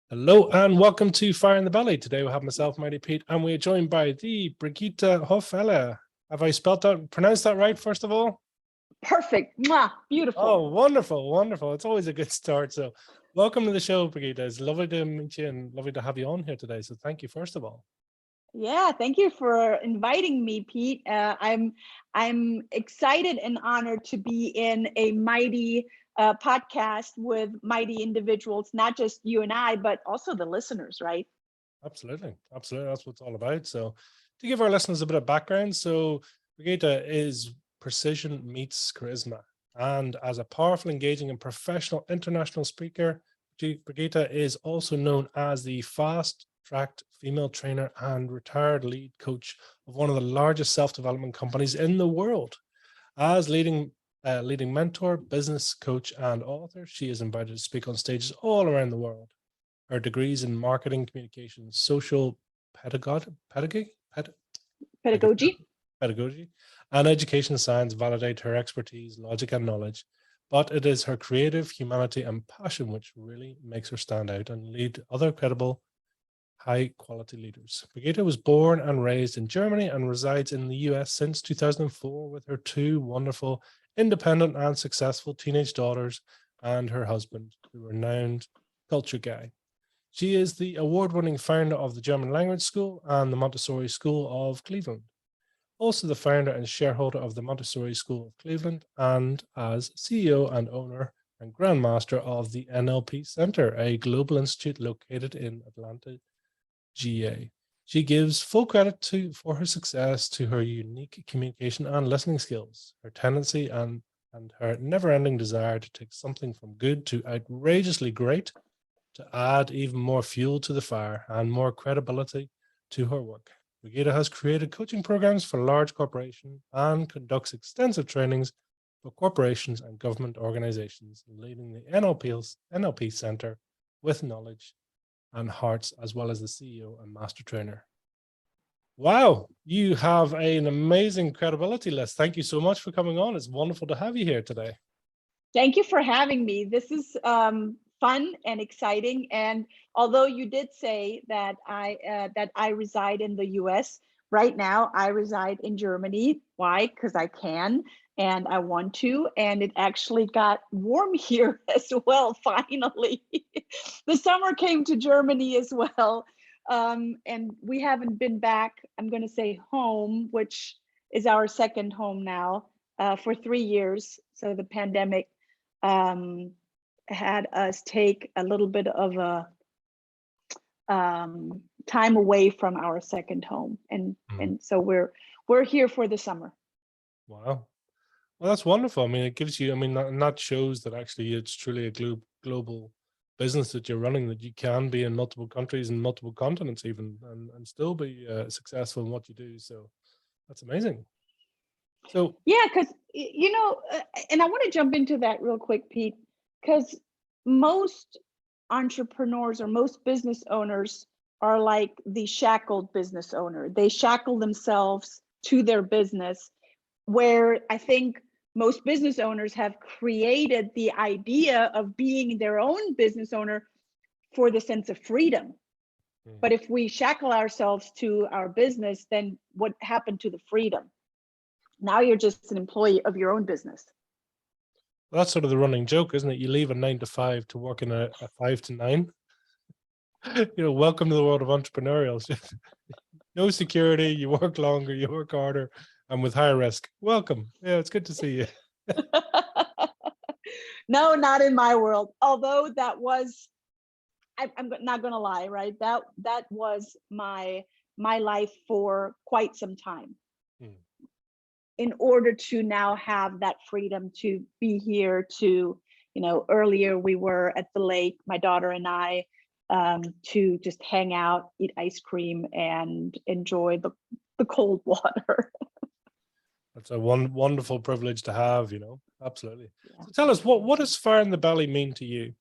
Hello and welcome to Fire in the Belly. Today we have myself, Mighty Pete, and we are joined by the Brigitta Hoeferle. Have I pronounced that right, first of all? Perfect. Mwah, beautiful. Oh, wonderful, wonderful. It's always a good start. So welcome to the show, Brigitta. It's lovely to meet you and lovely to have you on here today. So thank you, first of all. Yeah, thank you for inviting me, Pete. I'm excited and honored to be in a mighty podcast with mighty individuals, not just you and I, but also the listeners, right? Absolutely. Absolutely. That's what it's all about. So to give our listeners a bit of background, so Brigitta is precision meets charisma. And as a powerful, engaging, and professional international speaker, Brigitta is also known as the fast-tracked female trainer and retired lead coach of one of the largest self-development companies in the world. As leading mentor, business coach, and author, she is invited to speak on stages all around the world. Her degrees in marketing, communication, social pedagogy, and education science validate her expertise, logic, and knowledge. But it is her creative humanity and passion which really makes her stand out and lead other credible, high-quality leaders. Brigitta was born and raised in Germany and resides in the US since 2004 with her two wonderful, independent, and successful teenage daughters and her husband, the renowned culture guy. She is the award-winning founder of the German Language School and the Montessori School of Cleveland. Also the founder and shareholder of the Montessori School of Cleveland, and as CEO and owner and grandmaster of the NLP Center, a global institute located in Atlanta, GA. She gives full credit for her success to her unique communication and listening skills, her tendency and her never-ending desire to take something from good to outrageously great, to add even more fuel to the fire and more credibility to her work. Brigitta has created coaching programs for large corporations and conducts extensive trainings for corporations and government organizations, leading the NLP Center with knowledge and hearts, as well as the CEO and master trainer. Wow, you have an amazing credibility list. Thank you so much for coming on. It's wonderful to have you here today. Thank you for having me. This is fun and exciting. And although you did say that I reside in the US, right now I reside in Germany. Why? Because I can and I want to. And it actually got warm here as well, finally. The summer came to Germany as well. And we haven't been back, I'm going to say home, which is our second home now, for 3 years. So the pandemic had us take a little bit of a time away from our second home, and so we're here for the summer. Wow, well, that's wonderful. I mean, it gives you, I mean, that shows that actually it's truly a global business that you're running, that you can be in multiple countries and multiple continents even, and still be successful in what you do. So that's amazing. So yeah, because and I want to jump into that real quick, Pete, because most entrepreneurs or most business owners are like the shackled business owner. They shackle themselves to their business, where I think most business owners have created the idea of being their own business owner for the sense of freedom. But if we shackle ourselves to our business, then what happened to the freedom? Now you're just an employee of your own business. Well, that's sort of the running joke, isn't it? You leave a 9 to 5 to work in a 5 to 9. Welcome to the world of entrepreneurial. No security, you work longer, you work harder, and with higher risk. Welcome. Yeah, it's good to see you. No, not in my world. Although that was, I'm not going to lie, right? That was my life for quite some time. In order to now have that freedom to be here, to, earlier we were at the lake, my daughter and I, to just hang out, eat ice cream, and enjoy the cold water. That's a wonderful privilege to have, absolutely. Yeah. So tell us, what does fire in the belly mean to you?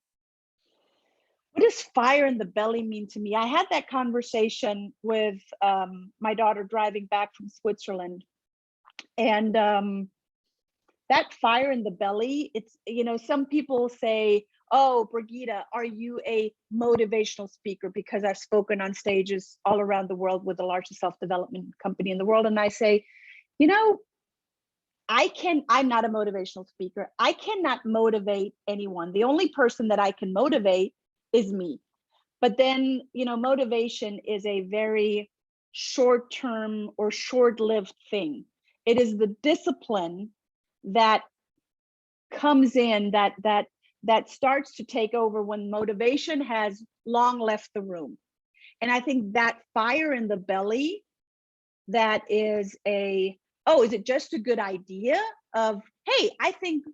What does fire in the belly mean to me? I had that conversation with my daughter driving back from Switzerland. And that fire in the belly, it's, some people say, oh, Brigitta, are you a motivational speaker? Because I've spoken on stages all around the world with the largest self-development company in the world. And I say, you know, I'm not a motivational speaker. I cannot motivate anyone. The only person that I can motivate is me. But then, you know, motivation is a very short-term or short-lived thing. It is the discipline that comes in that starts to take over when motivation has long left the room. And I think that fire in the belly, that is is it just a good idea of, hey, I think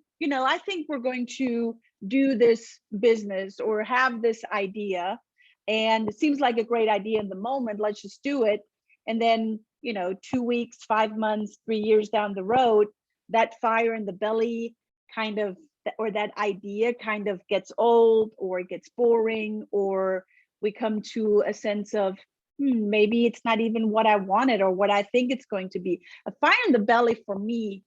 we're going to do this business or have this idea, and it seems like a great idea in the moment, let's just do it. And then, 2 weeks, 5 months, 3 years down the road, that fire in the belly kind of, or that idea kind of gets old, or it gets boring, or we come to a sense of, maybe it's not even what I wanted or what I think it's going to be. A fire in the belly for me,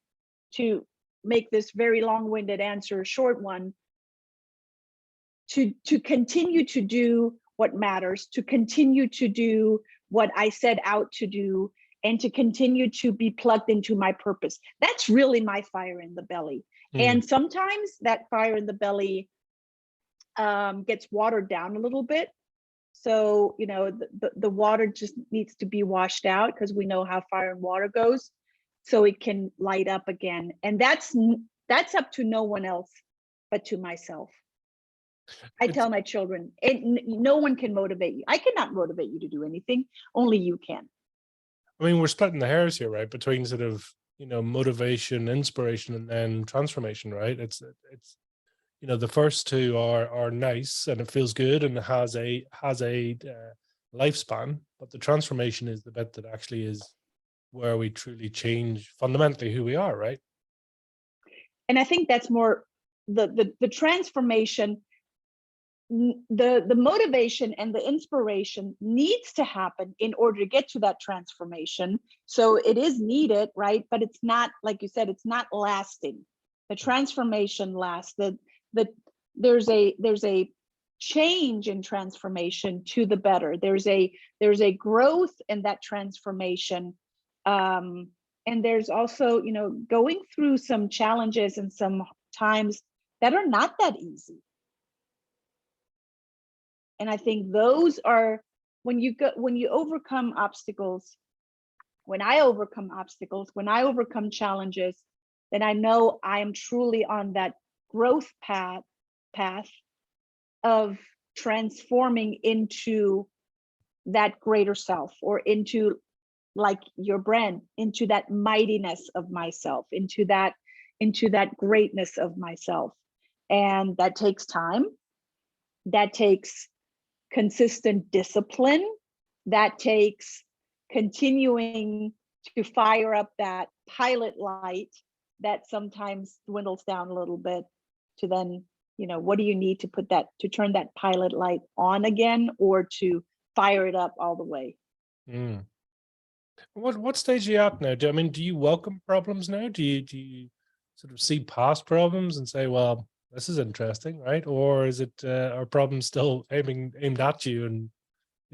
to make this very long-winded answer a short one, to continue to do what matters, to continue to do what I set out to do, and to continue to be plugged into my purpose. That's really my fire in the belly. And sometimes that fire in the belly gets watered down a little bit. So, the water just needs to be washed out, because we know how fire and water goes, so it can light up again. And that's up to no one else but to myself. I tell my children, no one can motivate you. I cannot motivate you to do anything. Only you can. I mean, we're splitting the hairs here, right? Between sort of, motivation, inspiration, and then transformation, right? It's the first two are nice and it feels good and it has a lifespan, but the transformation is the bit that actually is where we truly change fundamentally who we are, right? And I think that's more the transformation. The motivation and the inspiration needs to happen in order to get to that transformation. So it is needed, right? But it's not, like you said, it's not lasting. The transformation lasts. There's a change in transformation to the better. There's a growth in that transformation. And there's also, going through some challenges and some times that are not that easy. And I think those are, when you overcome obstacles, when I overcome challenges, then I know I am truly on that growth path of transforming into that greater self, or into, like your brand, into that mightiness of myself, into that greatness of myself. And that takes time. That takes consistent discipline. That takes continuing to fire up that pilot light that sometimes dwindles down a little bit, to then, what do you need to turn that pilot light on again, or to fire it up all the way? What stage are you at now? Do you welcome problems now? Do you sort of see past problems and say, well, this is interesting, right? Or is it, are problems still aimed at you, and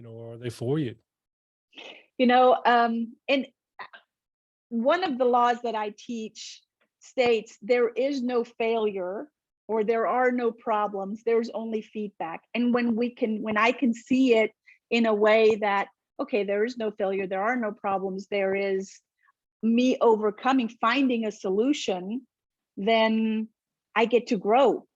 are they for you? And one of the laws that I teach states there is no failure, or there are no problems. There's only feedback. And when I can see it in a way that, okay, there is no failure, there are no problems, there is me overcoming, finding a solution, then I get to grow,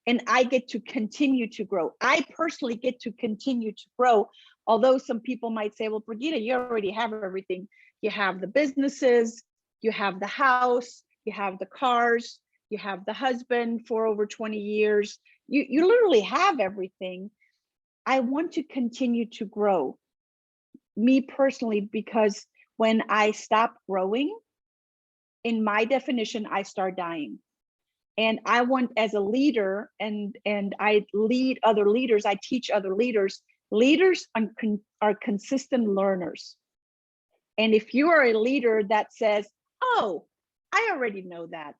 and I get to continue to grow. I personally get to continue to grow. Although some people might say, well, Brigitta, you already have everything. You have the businesses, you have the house, you have the cars, you have the husband for over 20 years. You literally have everything. I want to continue to grow, me personally, because when I stop growing, in my definition, I start dying. And I want, as a leader, and I lead other leaders, I teach other leaders, are consistent learners. And if you are a leader that says, oh, I already know that,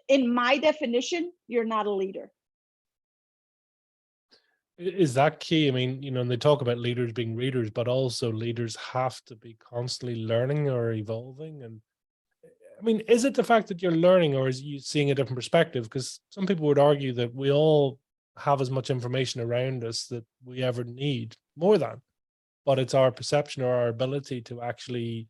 in my definition, you're not a leader. Is that key? I mean, and they talk about leaders being readers, but also leaders have to be constantly learning or evolving. And I mean, is it the fact that you're learning, or is you seeing a different perspective? Because some people would argue that we all have as much information around us that we ever need, more than, but it's our perception or our ability to actually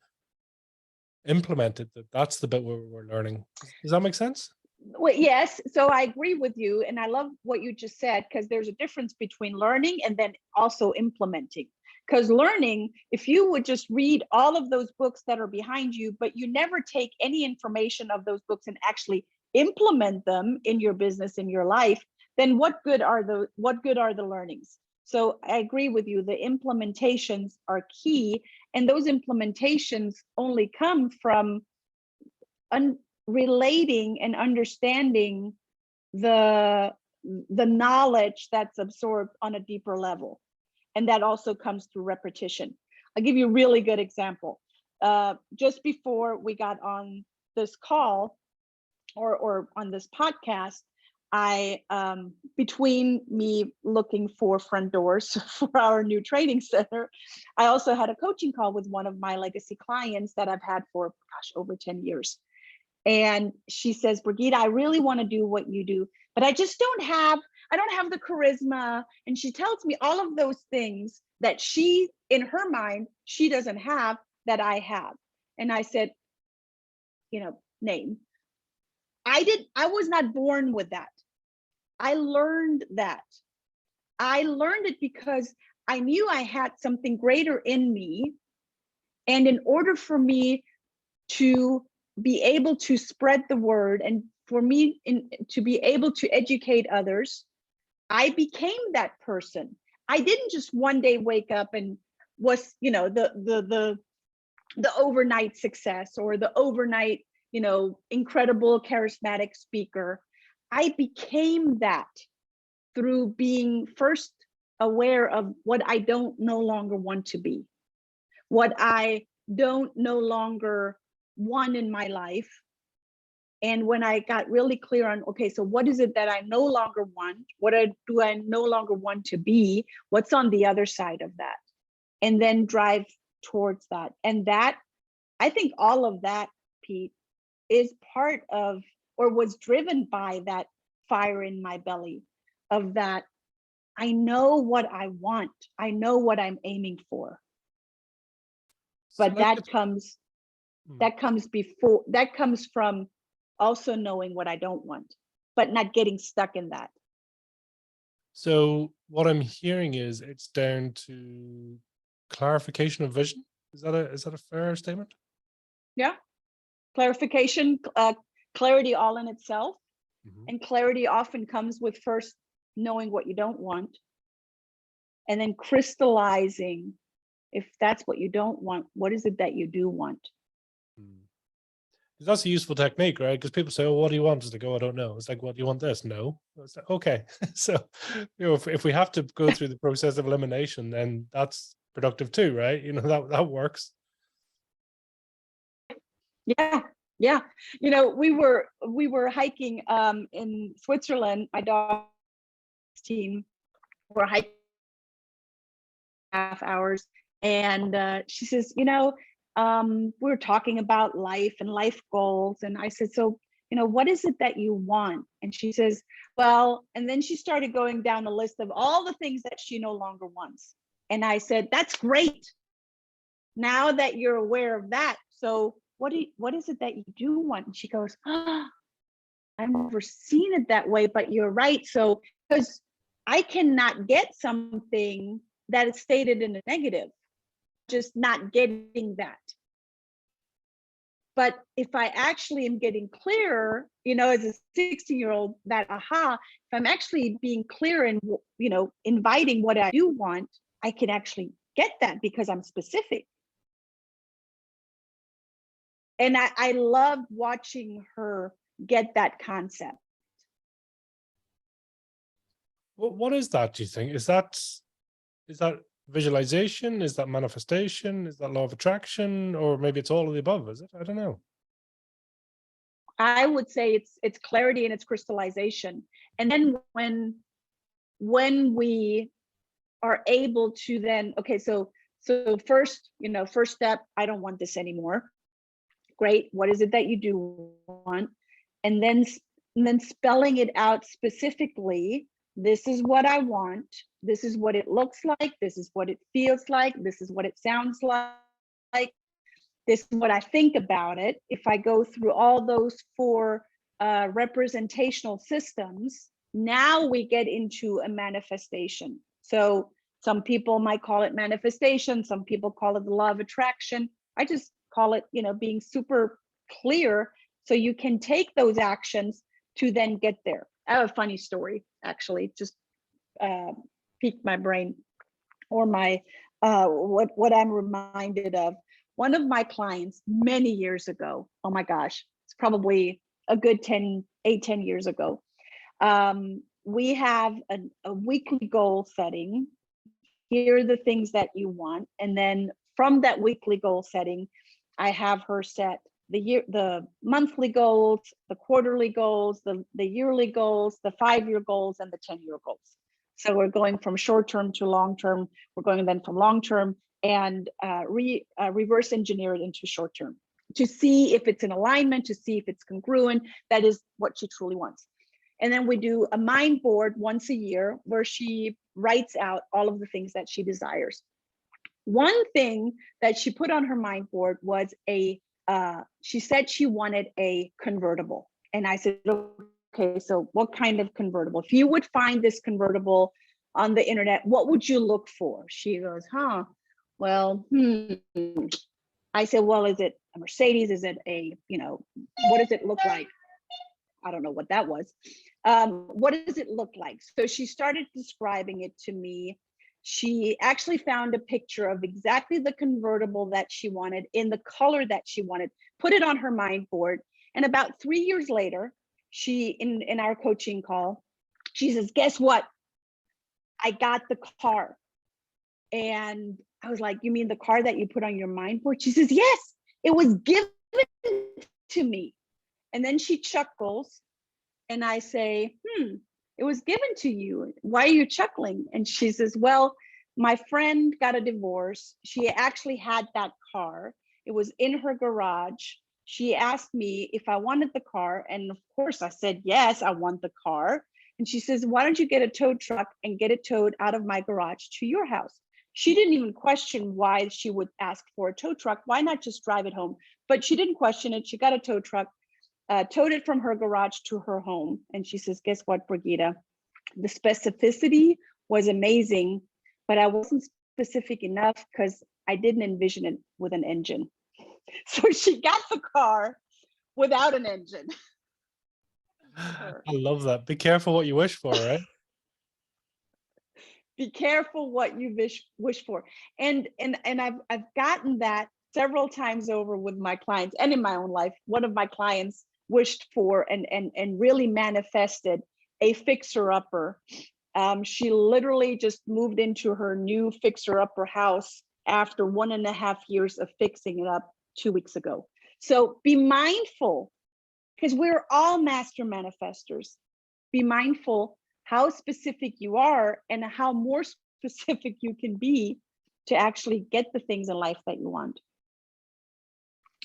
implement it that's the bit where we're learning. Does that make sense? Well, yes. So I agree with you. And I love what you just said, because there's a difference between learning and then also implementing. Because learning, if you would just read all of those books that are behind you, but you never take any information of those books and actually implement them in your business, in your life, then what good are the learnings? So I agree with you. The implementations are key. And those implementations only come from relating and understanding the knowledge that's absorbed on a deeper level, and that also comes through repetition. I'll give you a really good example. Just before we got on this call or on this podcast, I between me looking for front doors for our new training center, I also had a coaching call with one of my legacy clients that I've had for over 10 years. And she says, Brigitta, I really want to do what you do, but I just don't have the charisma. And she tells me all of those things that she, in her mind, she doesn't have that I have. And I said, name. I was not born with that. I learned that. I learned it because I knew I had something greater in me. And in order for me to be able to spread the word, and for me to be able to educate others, I became that person. I didn't just one day wake up and was, the overnight success or the overnight, incredible charismatic speaker. I became that through being first aware of what I don't no longer want to be, what I don't no longer want in my life. And when I got really clear on, okay, so what is it that I no longer want? What do I no longer want to be? What's on the other side of that? And then drive towards that. And that, I think all of that, Pete, is part of, or was driven by that fire in my belly of that. I know what I want. I know what I'm aiming for. But that comes from also knowing what I don't want, but not getting stuck in that. So what I'm hearing is it's down to clarification of vision. Is that a fair statement? Yeah. Clarification, clarity all in itself. Mm-hmm. And clarity often comes with first knowing what you don't want, and then crystallizing, if that's what you don't want, what is it that you do want? That's a useful technique, right? Because people say, "Oh, what do you want?" It's like, "Oh, I don't know." It's like, "What do you want?" This, no. It's like, okay, so if we have to go through the process of elimination, then that's productive too, right? That works. Yeah. We were hiking in Switzerland. My dog's team were hiking half hours, and she says, we were talking about life and life goals, and I said, so what is it that you want? And she says, well, and then she started going down a list of all the things that she no longer wants. And I said, that's great. Now that you're aware of that, so what is it that you do want? And she goes, I've never seen it that way, but you're right. So because I cannot get something that is stated in a negative, just not getting that. But if I actually am getting clearer, as a 16-year-old, that aha, if I'm actually being clear and, inviting what I do want, I can actually get that because I'm specific. And I love watching her get that concept. What is that, do you think? Is that visualization? Is that manifestation? Is that law of attraction? Or maybe it's all of the above, is it? I don't know. I would say it's clarity and it's crystallization. And then when when we are able to then, okay, so first, first step, I don't want this anymore. Great. What is it that you do want? And then spelling it out specifically. This is what I want. This is what it looks like. This is what it feels like. This is what it sounds like. This is what I think about it. If I go through all those 4 representational systems, now we get into a manifestation. So some people might call it manifestation. Some people call it the law of attraction. I just call it, being super clear so you can take those actions to then get there. I have a funny story, actually, just piqued my brain, or my what I'm reminded of. One of my clients many years ago, oh my gosh, it's probably a good 10 years ago. We have a weekly goal setting. Here are the things that you want. And then from that weekly goal setting, I have her set the monthly goals, the quarterly goals, the yearly goals, the 5-year goals, and the 10-year goals. So we're going from short-term to long-term. We're going then from long-term and reverse engineer it into short-term to see if it's in alignment, to see if it's congruent. That is what she truly wants. And then we do a mind board once a year where she writes out all of the things that she desires. One thing that she put on her mind board was she said she wanted a convertible. And I said, okay, so what kind of convertible? If you would find this convertible on the internet, what would you look for? She goes, well, I said, well, is it a Mercedes? Is it a, what does it look like? I don't know what that was. What does it look like? So she started describing it to me. She actually found a picture of exactly the convertible that she wanted in the color that she wanted, put it on her mind board. And about 3 years later, she, in our coaching call, she says, guess what? I got the car. And I was like, you mean the car that you put on your mind board? She says, yes, it was given to me. And then she chuckles. And I say, it was given to you. Why are you chuckling? And she says, well, my friend got a divorce. She actually had that car. It was in her garage. She asked me if I wanted the car. And of course I said, yes, I want the car. And she says, why don't you get a tow truck and get it towed out of my garage to your house? She didn't even question why she would ask for a tow truck. Why not just drive it home? But she didn't question it. She got a tow truck, towed it from her garage to her home. And she says, guess what, Brigitta? The specificity was amazing, but I wasn't specific enough because I didn't envision it with an engine. So she got the car without an engine. I love that. Be careful what you wish for, right? Be careful what you wish for. And I've gotten that several times over with my clients and in my own life. One of my clients wished for and really manifested a fixer-upper. She literally just moved into her new fixer-upper house after 1.5 years of fixing it up 2 weeks ago. So be mindful, because we're all master manifestors. Be mindful how specific you are and how more specific you can be to actually get the things in life that you want.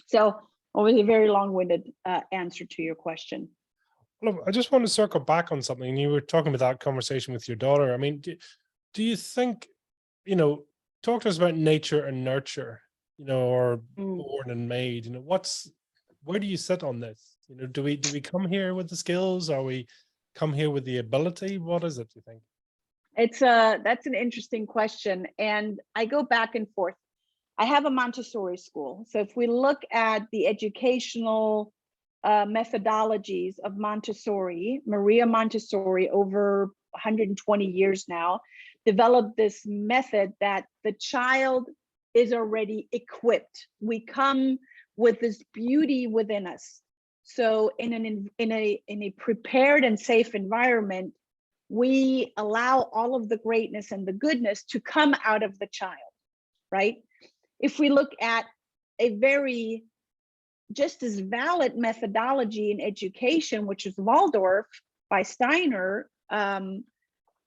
So, always a very long-winded answer to your question. Look, I just want to circle back on something. You were talking about that conversation with your daughter. I mean, do you think, talk to us about nature and nurture, or born and made, where do you sit on this? Do we come here with the skills? Or we come here with the ability? What is it, do you think? That's an interesting question. And I go back and forth. I have a Montessori school. So if we look at the educational methodologies of Montessori, Maria Montessori, over 120 years now, developed this method that the child is already equipped. We come with this beauty within us. So in a prepared and safe environment, we allow all of the greatness and the goodness to come out of the child, right? If we look at a very just as valid methodology in education, which is Waldorf by Steiner,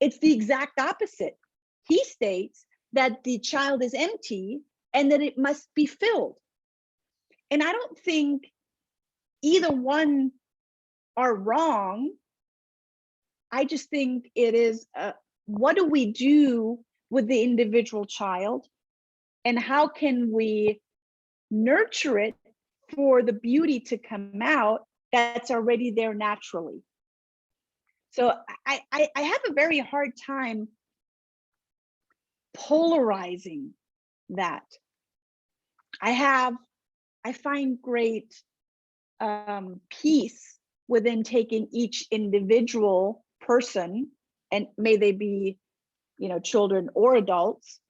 it's the exact opposite. He states that the child is empty and that it must be filled. And I don't think either one are wrong. I just think it is, what do we do with the individual child, and how can we nurture it for the beauty to come out that's already there naturally? So I have a very hard time polarizing that. I find great peace within taking each individual person, and may they be, children or adults,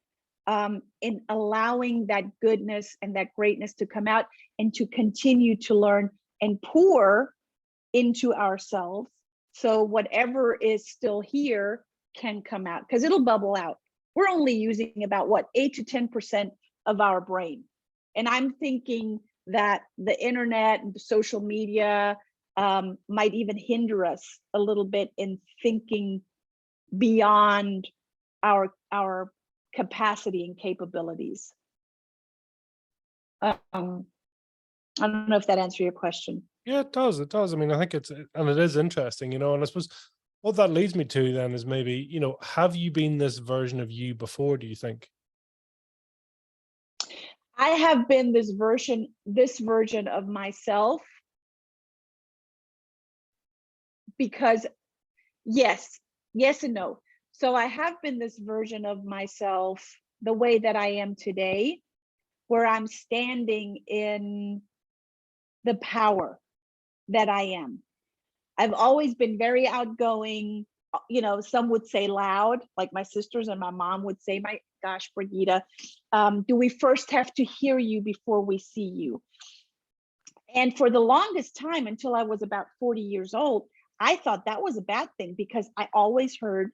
in allowing that goodness and that greatness to come out and to continue to learn and pour into ourselves. So whatever is still here can come out, because it'll bubble out. We're only using about 8 to 10% of our brain. And I'm thinking that the internet and the social media might even hinder us a little bit in thinking beyond our capacity and capabilities. I don't know if that answered your question. Yeah, it does. It does. I mean, I think it is interesting, and I suppose what that leads me to then is maybe, have you been this version of you before, do you think? I have been this version of myself, because yes and no. So I have been this version of myself the way that I am today, where I'm standing in the power that I am. I've always been very outgoing, some would say loud, like my sisters and my mom would say, my gosh, Brigitta, do we first have to hear you before we see you? And for the longest time, until I was about 40 years old, I thought that was a bad thing, because I always heard,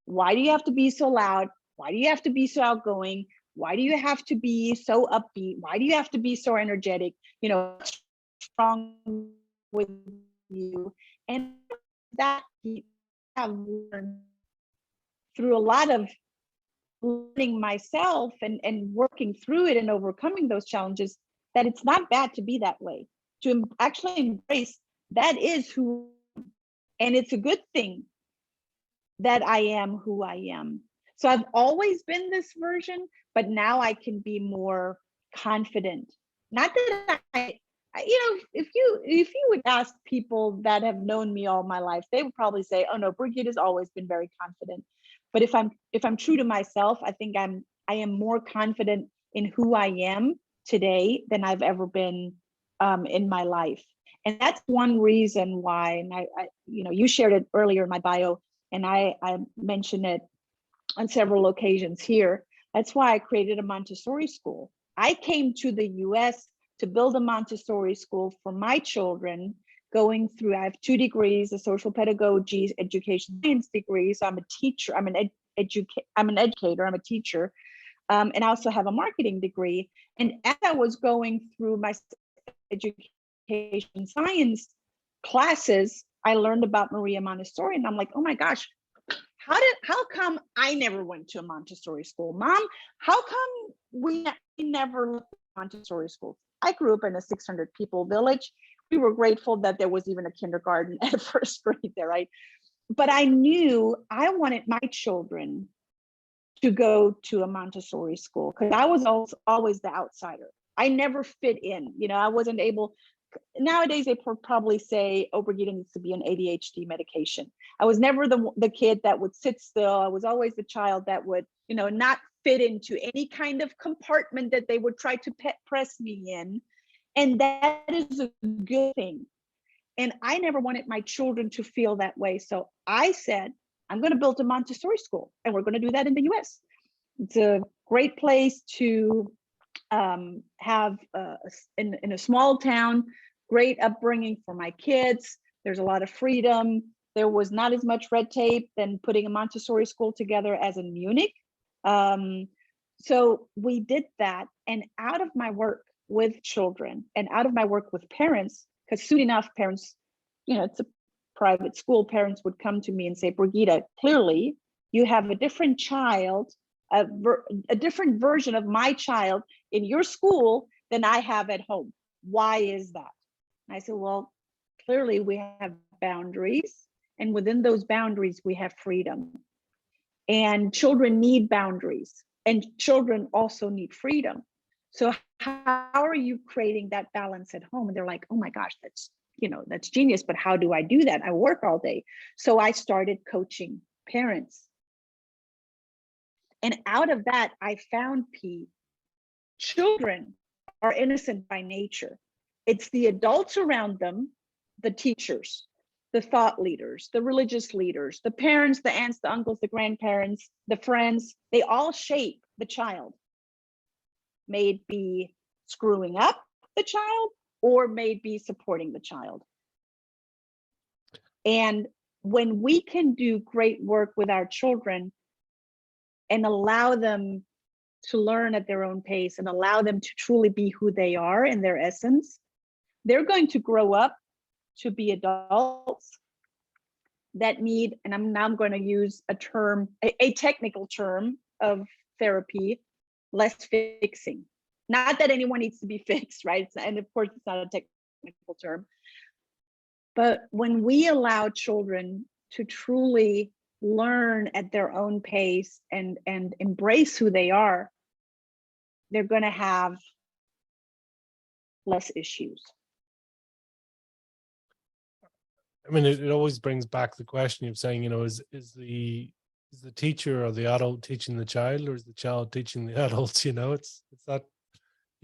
why do you have to be so loud? Why do you have to be so outgoing? Why do you have to be so upbeat? Why do you have to be so energetic? What's wrong with you? And that I have learned through a lot of learning myself and working through it and overcoming those challenges, that it's not bad to be that way, to actually embrace that is who, and it's a good thing that I am who I am. So I've always been this version, but now I can be more confident. Not that if you would ask people that have known me all my life, they would probably say, oh no, Brigitte has always been very confident. But if I'm true to myself, I think I am more confident in who I am today than I've ever been in my life. And that's one reason why, and I you shared it earlier in my bio, and I mentioned it on several occasions here. That's why I created a Montessori school. I came to the US to build a Montessori school for my children, going through, I have 2 degrees, a social pedagogy, education science degree. So I'm a teacher, I'm an educator, I'm a teacher. And I also have a marketing degree. And as I was going through my education science classes, I learned about Maria Montessori, and I'm like, oh my gosh, how come I never went to a Montessori school? Mom, how come we never went to Montessori school? I grew up in a 600 people village. We were grateful that there was even a kindergarten at first grade there, right? But I knew I wanted my children to go to a Montessori school, because I was always the outsider. I never fit in. I wasn't able. Nowadays, they probably say, oh, Brigitta needs to be on ADHD medication. I was never the kid that would sit still. I was always the child that would, not fit into any kind of compartment that they would try to press me in. And that is a good thing. And I never wanted my children to feel that way. So I said, I'm going to build a Montessori school, and we're going to do that in the US. It's a great place to have in a small town, great upbringing for my kids. There's a lot of freedom. There was not as much red tape than putting a Montessori school together as in Munich. So we did that, and out of my work with children and out of my work with parents, because soon enough parents, it's a private school, parents would come to me and say, Brigitta, clearly You have a different child, a different version of my child in your school than I have at home. Why is that? And I said, well, clearly we have boundaries, and within those boundaries, we have freedom. And children need boundaries, and children also need freedom. So how are you creating that balance at home? And they're like, oh my gosh, that's genius, but how do I do that? I work all day. So I started coaching parents. And out of that, I found, Pete, children are innocent by nature. It's the adults around them, the teachers, the thought leaders, the religious leaders, the parents, the aunts, the uncles, the grandparents, the friends, they all shape the child. May it be screwing up the child, or may it be supporting the child. And when we can do great work with our children and allow them to learn at their own pace and allow them to truly be who they are in their essence, they're going to grow up to be adults that need, and I'm going to use a term, a technical term of therapy, less fixing. Not that anyone needs to be fixed, right? And of course, it's not a technical term. But when we allow children to truly learn at their own pace and embrace who they are, they're going to have less issues. I mean, it always brings back the question of saying, is the teacher or the adult teaching the child, or is the child teaching the adults? It's that,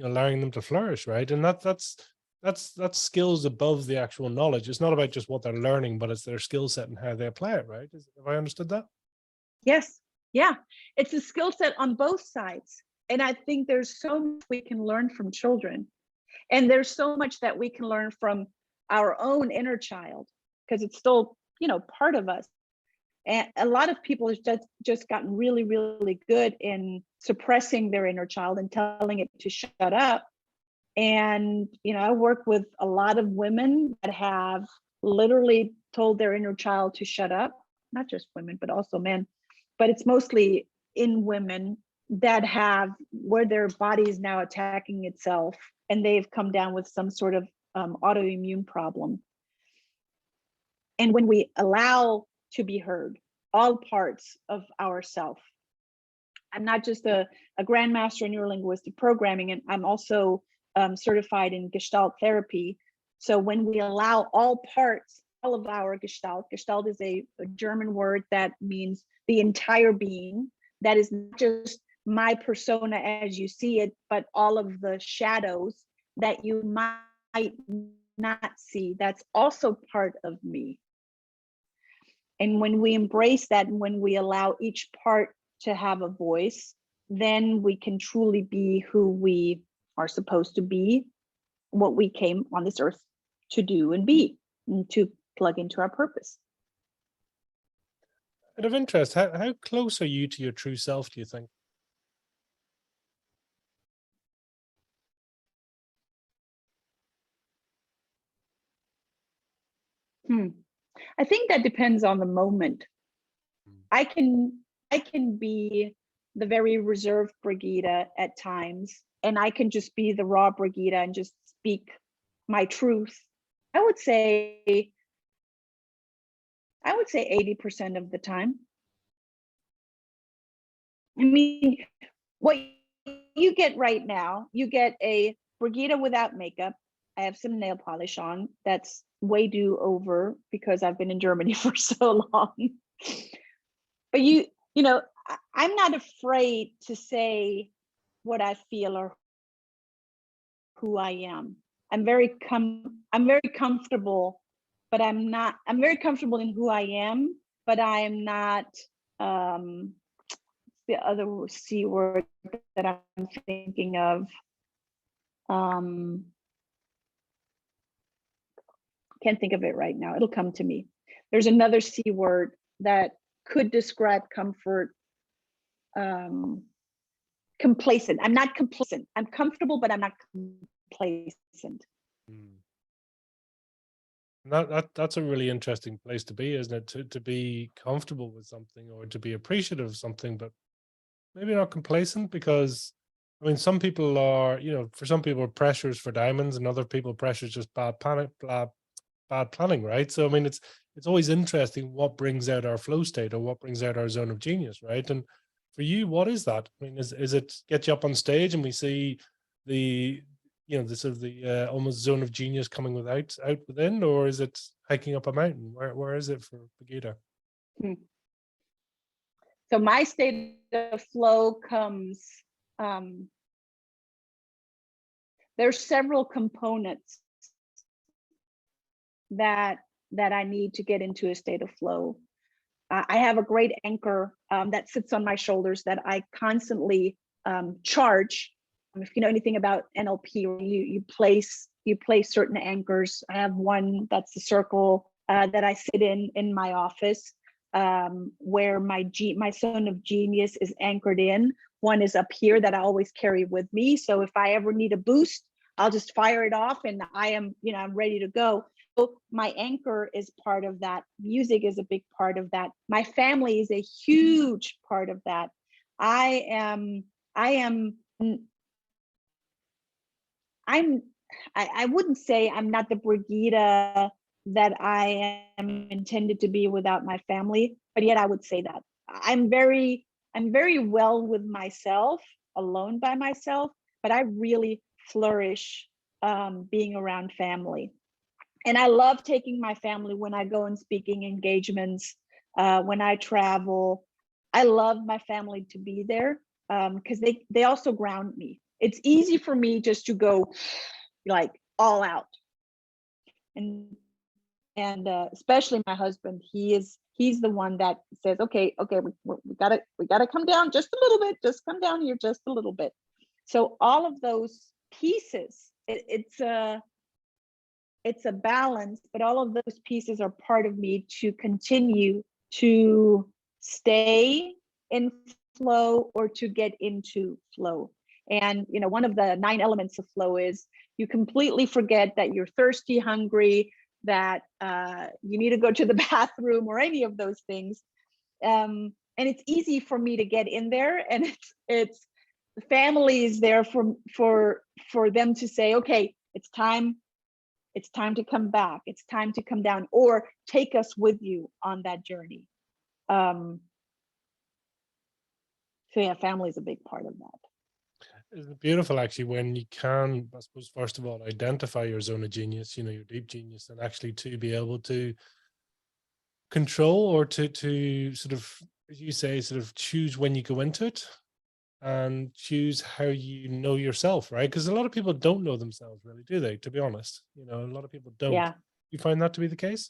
allowing them to flourish, right? And that's skills above the actual knowledge. It's not about just what they're learning, but it's their skill set and how they apply it, right? Have I understood that? Yes. Yeah. It's a skill set on both sides. And I think there's so much we can learn from children. And there's so much that we can learn from our own inner child, because it's still, part of us. And a lot of people have just gotten really, really good in suppressing their inner child and telling it to shut up. And, I work with a lot of women that have literally told their inner child to shut up, not just women, but also men. But it's mostly in women that have, where their body is now attacking itself, and they've come down with some sort of autoimmune problem. And when we allow to be heard all parts of ourself, I'm not just a grandmaster in neurolinguistic programming, and I'm also certified in gestalt therapy. So when we allow all parts, all of our gestalt is a German word that means the entire being. That is not just my persona as you see it, but all of the shadows that you might not see. That's also part of me. And when we embrace that, and when we allow each part to have a voice, then we can truly be who we are supposed to be, what we came on this earth to do and be, and to plug into our purpose. Out of interest, how close are you to your true self, do you think? I think that depends on the moment. I can be the very reserved Brigitta at times, and I can just be the raw Brigitta and just speak my truth. I would say 80% of the time. I mean, what you get right now, you get a Brigitta without makeup. I have some nail polish on. That's way do over because I've been in Germany for so long. But I'm not afraid to say what I feel or who I am. I'm very comfortable, but I'm very comfortable in who I am, but I am not the other C word that I'm thinking of. Can't think of it right now. It'll come to me. There's another C word that could describe comfort. Complacent. I'm not complacent. I'm comfortable, but I'm not complacent. And that's a really interesting place to be, isn't it? To be comfortable with something, or to be appreciative of something, but maybe not complacent, because I mean, some people are, for some people, pressure is for diamonds, and other people, pressure is just bad planning, right? So I mean, it's always interesting what brings out our flow state, or what brings out our zone of genius, right? And for you, what is that? I mean, is it get you up on stage and we see the the sort of the almost zone of genius coming out within, or is it hiking up a mountain? Where is it for Brigitta? Hmm. So my state of flow comes, there's several components that I need to get into a state of flow. I have a great anchor that sits on my shoulders that I constantly charge. If you know anything about NLP, you place certain anchors. I have one that's the circle that I sit in my office, where my zone of genius is anchored in. One is up here that I always carry with me. So if I ever need a boost, I'll just fire it off and I'm ready to go. So my anchor is part of that. Music is a big part of that. My family is a huge part of that. I wouldn't say I'm not the Brigitta that I am intended to be without my family, but yet I would say that I'm very well with myself, alone by myself, but I really flourish being around family. And I love taking my family when I go and speaking engagements, when I travel. I love my family to be there because they also ground me. It's easy for me just to go like all out, and especially my husband. He's the one that says, okay, we gotta come down just a little bit. Just come down here just a little bit. So all of those pieces, it's a balance, but all of those pieces are part of me to continue to stay in flow or to get into flow. And one of the 9 elements of flow is you completely forget that you're thirsty, hungry, that you need to go to the bathroom or any of those things. And it's easy for me to get in there, and it's the family is there for them to say, okay, it's time to come back, it's time to come down, or take us with you on that journey. So yeah, family is a big part of that. It's beautiful, actually, when you can, I suppose, first of all, identify your zone of genius, your deep genius, and actually to be able to control, or to sort of, as you say, sort of choose when you go into it, and choose how you know yourself, right? Because a lot of people don't know themselves, really, do they? To be honest, a lot of people don't. Yeah. You find that to be the case?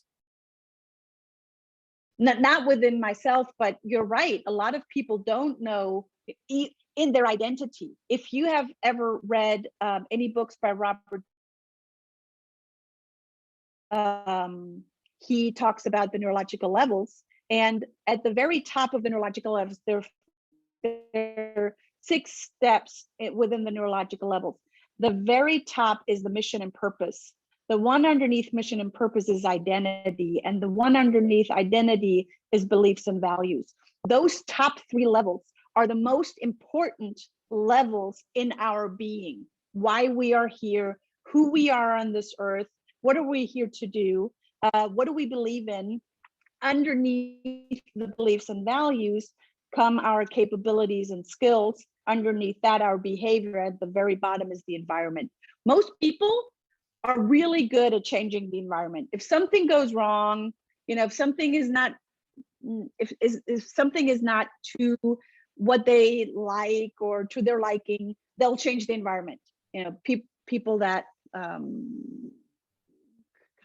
Not within myself, but you're right. A lot of people don't know in their identity. If you have ever read any books by Robert, he talks about the neurological levels, and at the very top of the neurological levels, there are 6 steps within the neurological levels. The very top is the mission and purpose. The one underneath mission and purpose is identity, and the one underneath identity is beliefs and values. Those top 3 levels are the most important levels in our being. Why we are here, who we are on this earth, what are we here to do, what do we believe in. Underneath the beliefs and values come our capabilities and skills. Underneath that, our behavior. At the very bottom is the environment. Most people are really good at changing the environment. If something goes wrong, if something is not, if something is not to what they like or to their liking, they'll change the environment. People that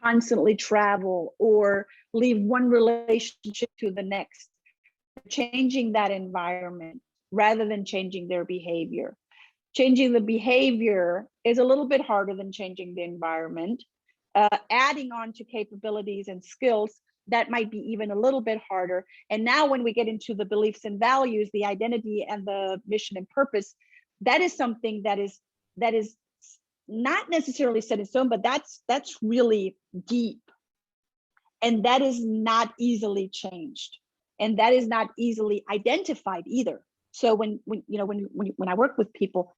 constantly travel or leave one relationship to the next, changing that environment rather than changing their behavior. Changing the behavior is a little bit harder than changing the environment. Adding on to capabilities and skills, that might be even a little bit harder. And now when we get into the beliefs and values, the identity and the mission and purpose, that is something that is not necessarily set in stone, but that's really deep. And that is not easily changed. And that is not easily identified either. So when I work with people,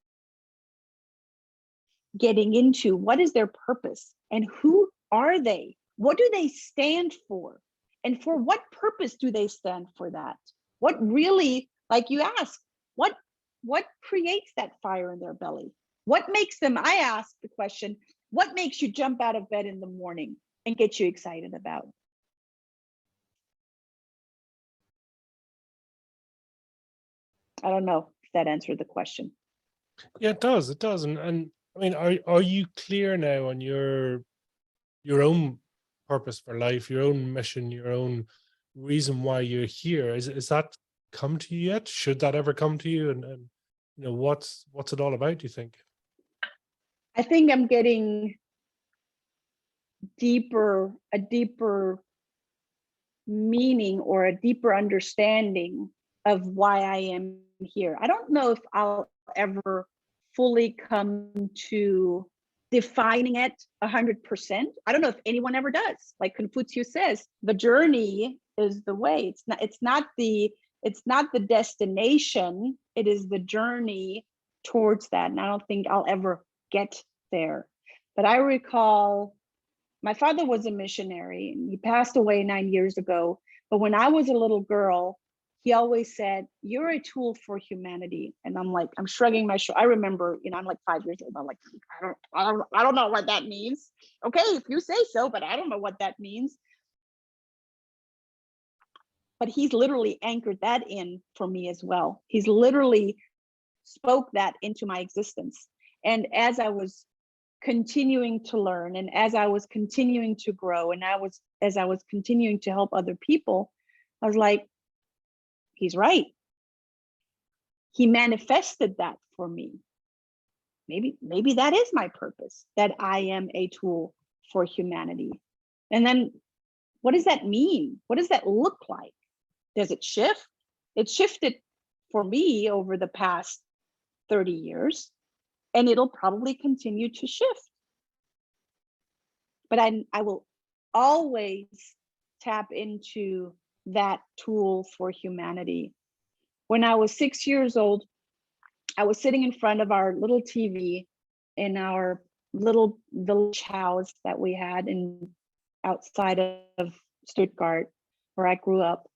getting into what is their purpose and who are they? What do they stand for? And for what purpose do they stand for that? What really, like you ask, what creates that fire in their belly? What makes them, I ask the question, what makes you jump out of bed in the morning and get you excited about? I don't know if that answered the question. Yeah, it does. It does. And I mean, are you clear now on your own purpose for life, your own mission, your own reason why you're here? Is that come to you yet? Should that ever come to you? And what's it all about, do you think? I think I'm getting a deeper meaning or a deeper understanding of why I am here. I don't know if I'll ever fully come to defining it 100%. I don't know if anyone ever does. Like Confucius says, the journey is the way. It's not the destination, it is the journey towards that. And I don't think I'll ever get there. But I recall my father was a missionary and he passed away 9 years ago. But when I was a little girl, he always said, "You're a tool for humanity." And I'm like, I'm shrugging my shoulder. I remember, I'm like 5 years old. I'm like, I don't know what that means. Okay, if you say so, but I don't know what that means. But he's literally anchored that in for me as well. He's literally spoke that into my existence. And as I was continuing to learn, and as I was continuing to grow, and as I was continuing to help other people, I was like, he's right. He manifested that for me. Maybe that is my purpose, that I am a tool for humanity. And then what does that mean? What does that look like? Does it shift? It shifted for me over the past 30 years, and it'll probably continue to shift. But I will always tap into that tool for humanity. When I was 6 years old, I was sitting in front of our little TV in our little village house that we had outside of Stuttgart, where I grew up.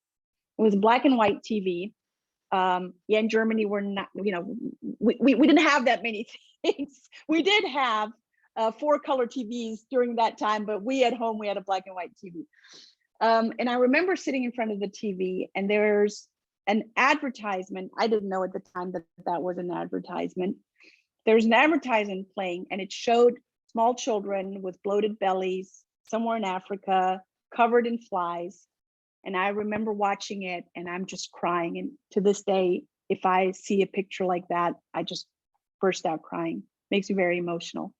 It was a black and white TV. In Germany, we're not, we didn't have that many things. We did have 4-color TVs during that time, but at home, we had a black and white TV. And I remember sitting in front of the TV, and there's an advertisement. I didn't know at the time that was an advertisement. There's an advertisement playing, and it showed small children with bloated bellies somewhere in Africa, covered in flies. And I remember watching it, and I'm just crying. And to this day, if I see a picture like that, I just burst out crying. Makes me very emotional.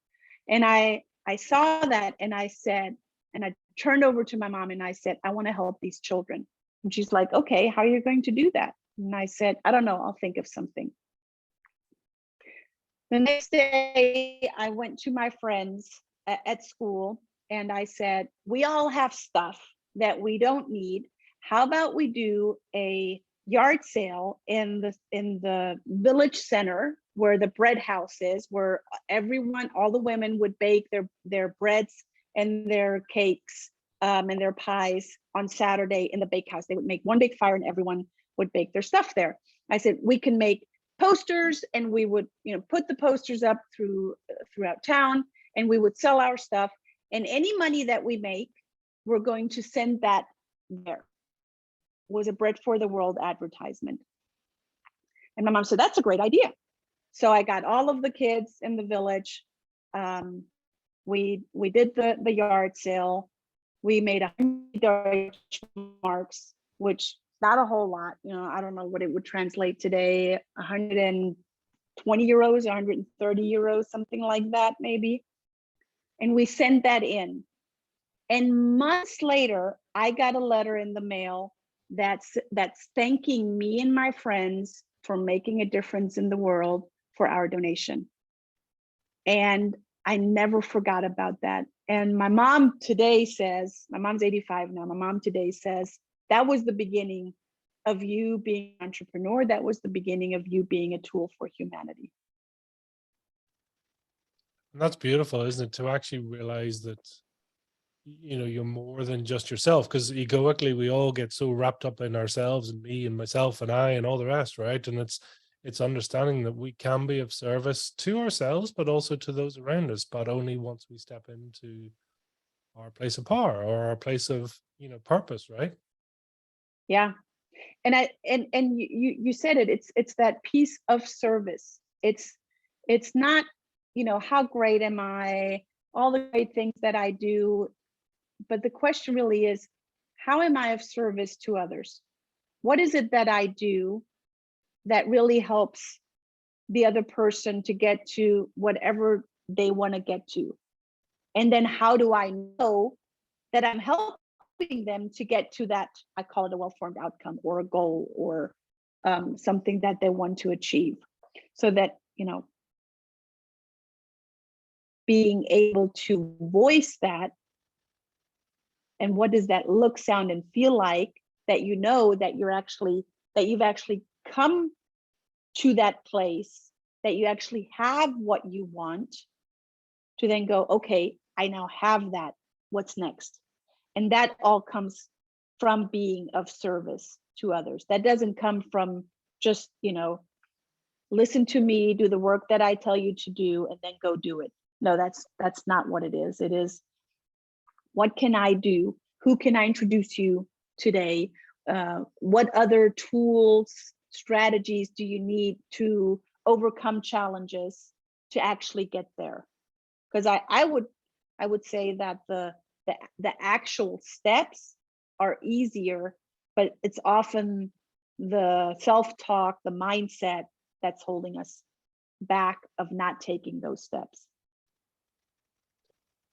And I saw that, and I said, and I turned over to my mom and I said, I want to help these children. And she's like, okay, how are you going to do that? And I said, I don't know, I'll think of something. The next day, I went to my friends at school, and I said, we all have stuff that we don't need. How about we do a yard sale in the village center where the bread house is, where all the women would bake their breads and their cakes and their pies on Saturday in the bakehouse. They would make one big fire and everyone would bake their stuff there. I said, we can make posters, and we would put the posters up throughout town, and we would sell our stuff, and any money that we make, we're going to send that there. It was a Bread for the World advertisement. And my mom said, that's a great idea. So I got all of the kids in the village. We did the yard sale. We made 100 Deutsche marks, which not a whole lot. I don't know what it would translate today. 120 euros, 130 euros, something like that, maybe. And we sent that in. And months later, I got a letter in the mail that's thanking me and my friends for making a difference in the world for our donation. And I never forgot about that. And my mom today says, my mom's 85 now, my mom today says, that was the beginning of you being an entrepreneur. That was the beginning of you being a tool for humanity. And that's beautiful, isn't it? To actually realize that, you know, you're more than just yourself, because egoically we all get so wrapped up in ourselves and me and myself and I and all the rest, right? And it's understanding that we can be of service to ourselves, but also to those around us, but only once we step into our place of power or our place of, you know, purpose, right? Yeah. And you said it, it's that piece of service. It's not, you know, how great am I, all the great things that I do, but the question really is, how am I of service to others? What is it that I do that really helps the other person to get to whatever they want to get to? And then how do I know that I'm helping them to get to that, I call it a well-formed outcome or a goal or something that they want to achieve? So that, you know, being able to voice that, and what does that look, sound, and feel like, that you know that you've actually come to that place, that you actually have what you want, to then go, okay, I now have that, what's next? And that all comes from being of service to others. That doesn't come from just, you know, listen to me, do the work that I tell you to do, and then go do it. No, that's not what it is. It is, what can I do? Who can I introduce you today? What other tools, strategies do you need to overcome challenges to actually get there? Because I would say that the actual steps are easier, but it's often the self-talk, the mindset that's holding us back of not taking those steps.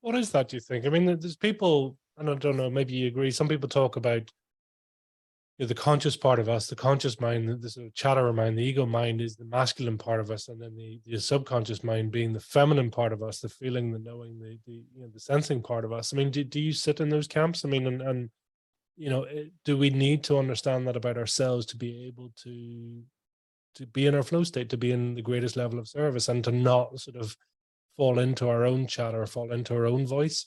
What is that, do you think? I mean, there's people, and I don't know, maybe you agree, some people talk about, you know, the conscious part of us, the conscious mind, the sort of chatter mind, the ego mind is the masculine part of us, and then the subconscious mind being the feminine part of us, the feeling, the knowing, the you know, the sensing part of us. I mean, do you sit in those camps? I mean, and you know, do we need to understand that about ourselves to be able to be in our flow state, to be in the greatest level of service, and to not sort of fall into our own chatter, fall into our own voice?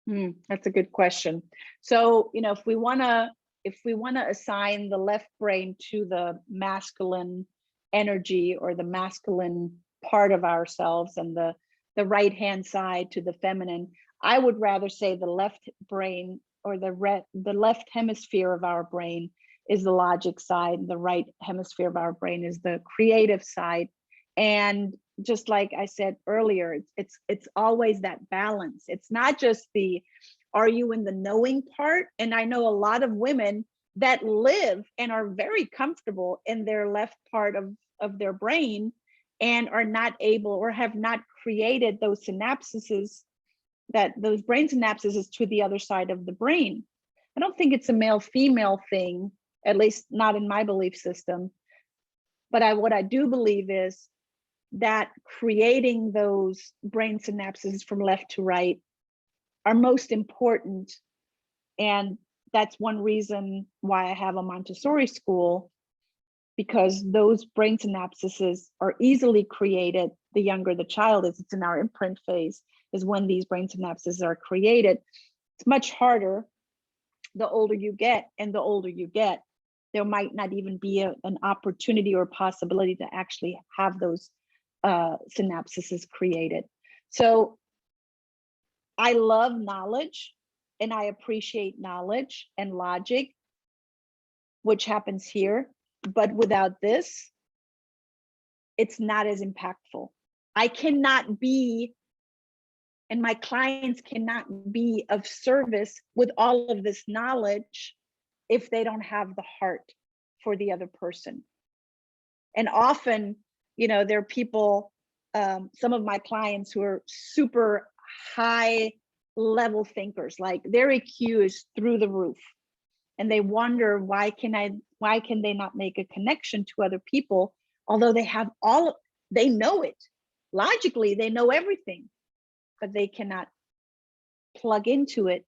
That's a good question. So, you know, if we want to assign the left brain to the masculine energy or the masculine part of ourselves, and the right hand side to the feminine, I would rather say the left brain, or the left hemisphere of our brain, is the logic side. The right hemisphere of our brain is the creative side. And just like I said earlier, it's always that balance. It's not just the, are you in the knowing part? And I know a lot of women that live and are very comfortable in their left part of their brain, and are not able, or have not created those synapses, those brain synapses to the other side of the brain. I don't think it's a male female thing, at least not in my belief system. But what I do believe is that creating those brain synapses from left to right are most important. And that's one reason why I have a Montessori school, because those brain synapses are easily created. The younger the child is, it's in our imprint phase, is when these brain synapses are created. It's much harder the older you get, and the older you get, there might not even be an opportunity or possibility to actually have those synapses created. So I love knowledge, and I appreciate knowledge and logic, which happens here. But without this, it's not as impactful. I cannot be, and my clients cannot be of service with all of this knowledge if they don't have the heart for the other person. And often, you know, there are people, some of my clients who are super high level thinkers, like their EQ is through the roof, and they wonder, why can they not make a connection to other people, although they know it, logically, they know everything, but they cannot plug into it.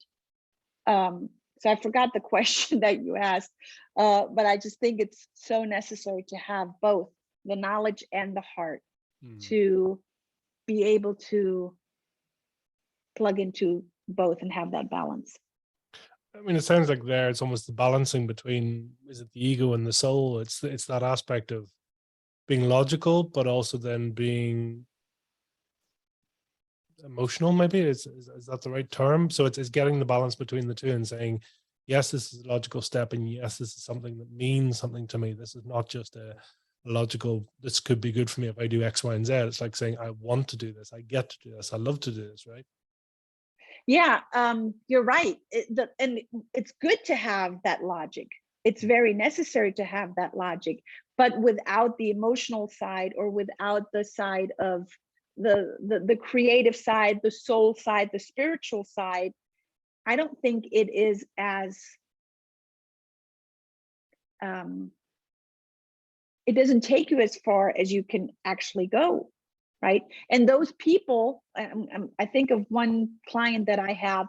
So I forgot the question that you asked, but I just think it's so necessary to have both the knowledge and the heart to be able to plug into both and have that balance. I mean, it sounds like there it's almost the balancing between, is it the ego and the soul? It's that aspect of being logical, but also then being emotional, maybe. Is that the right term? So it's getting the balance between the two and saying, yes, this is a logical step, and yes, this is something that means something to me. This is not just a logical, this could be good for me if I do X, Y, and Z. It's like saying, I want to do this, I get to do this, I love to do this, right? Yeah, you're right. And it's good to have that logic. It's very necessary to have that logic, but without the emotional side, or without the side of the creative side, the soul side, the spiritual side, I don't think it is as it doesn't take you as far as you can actually go, right? And those people, I think of one client that I have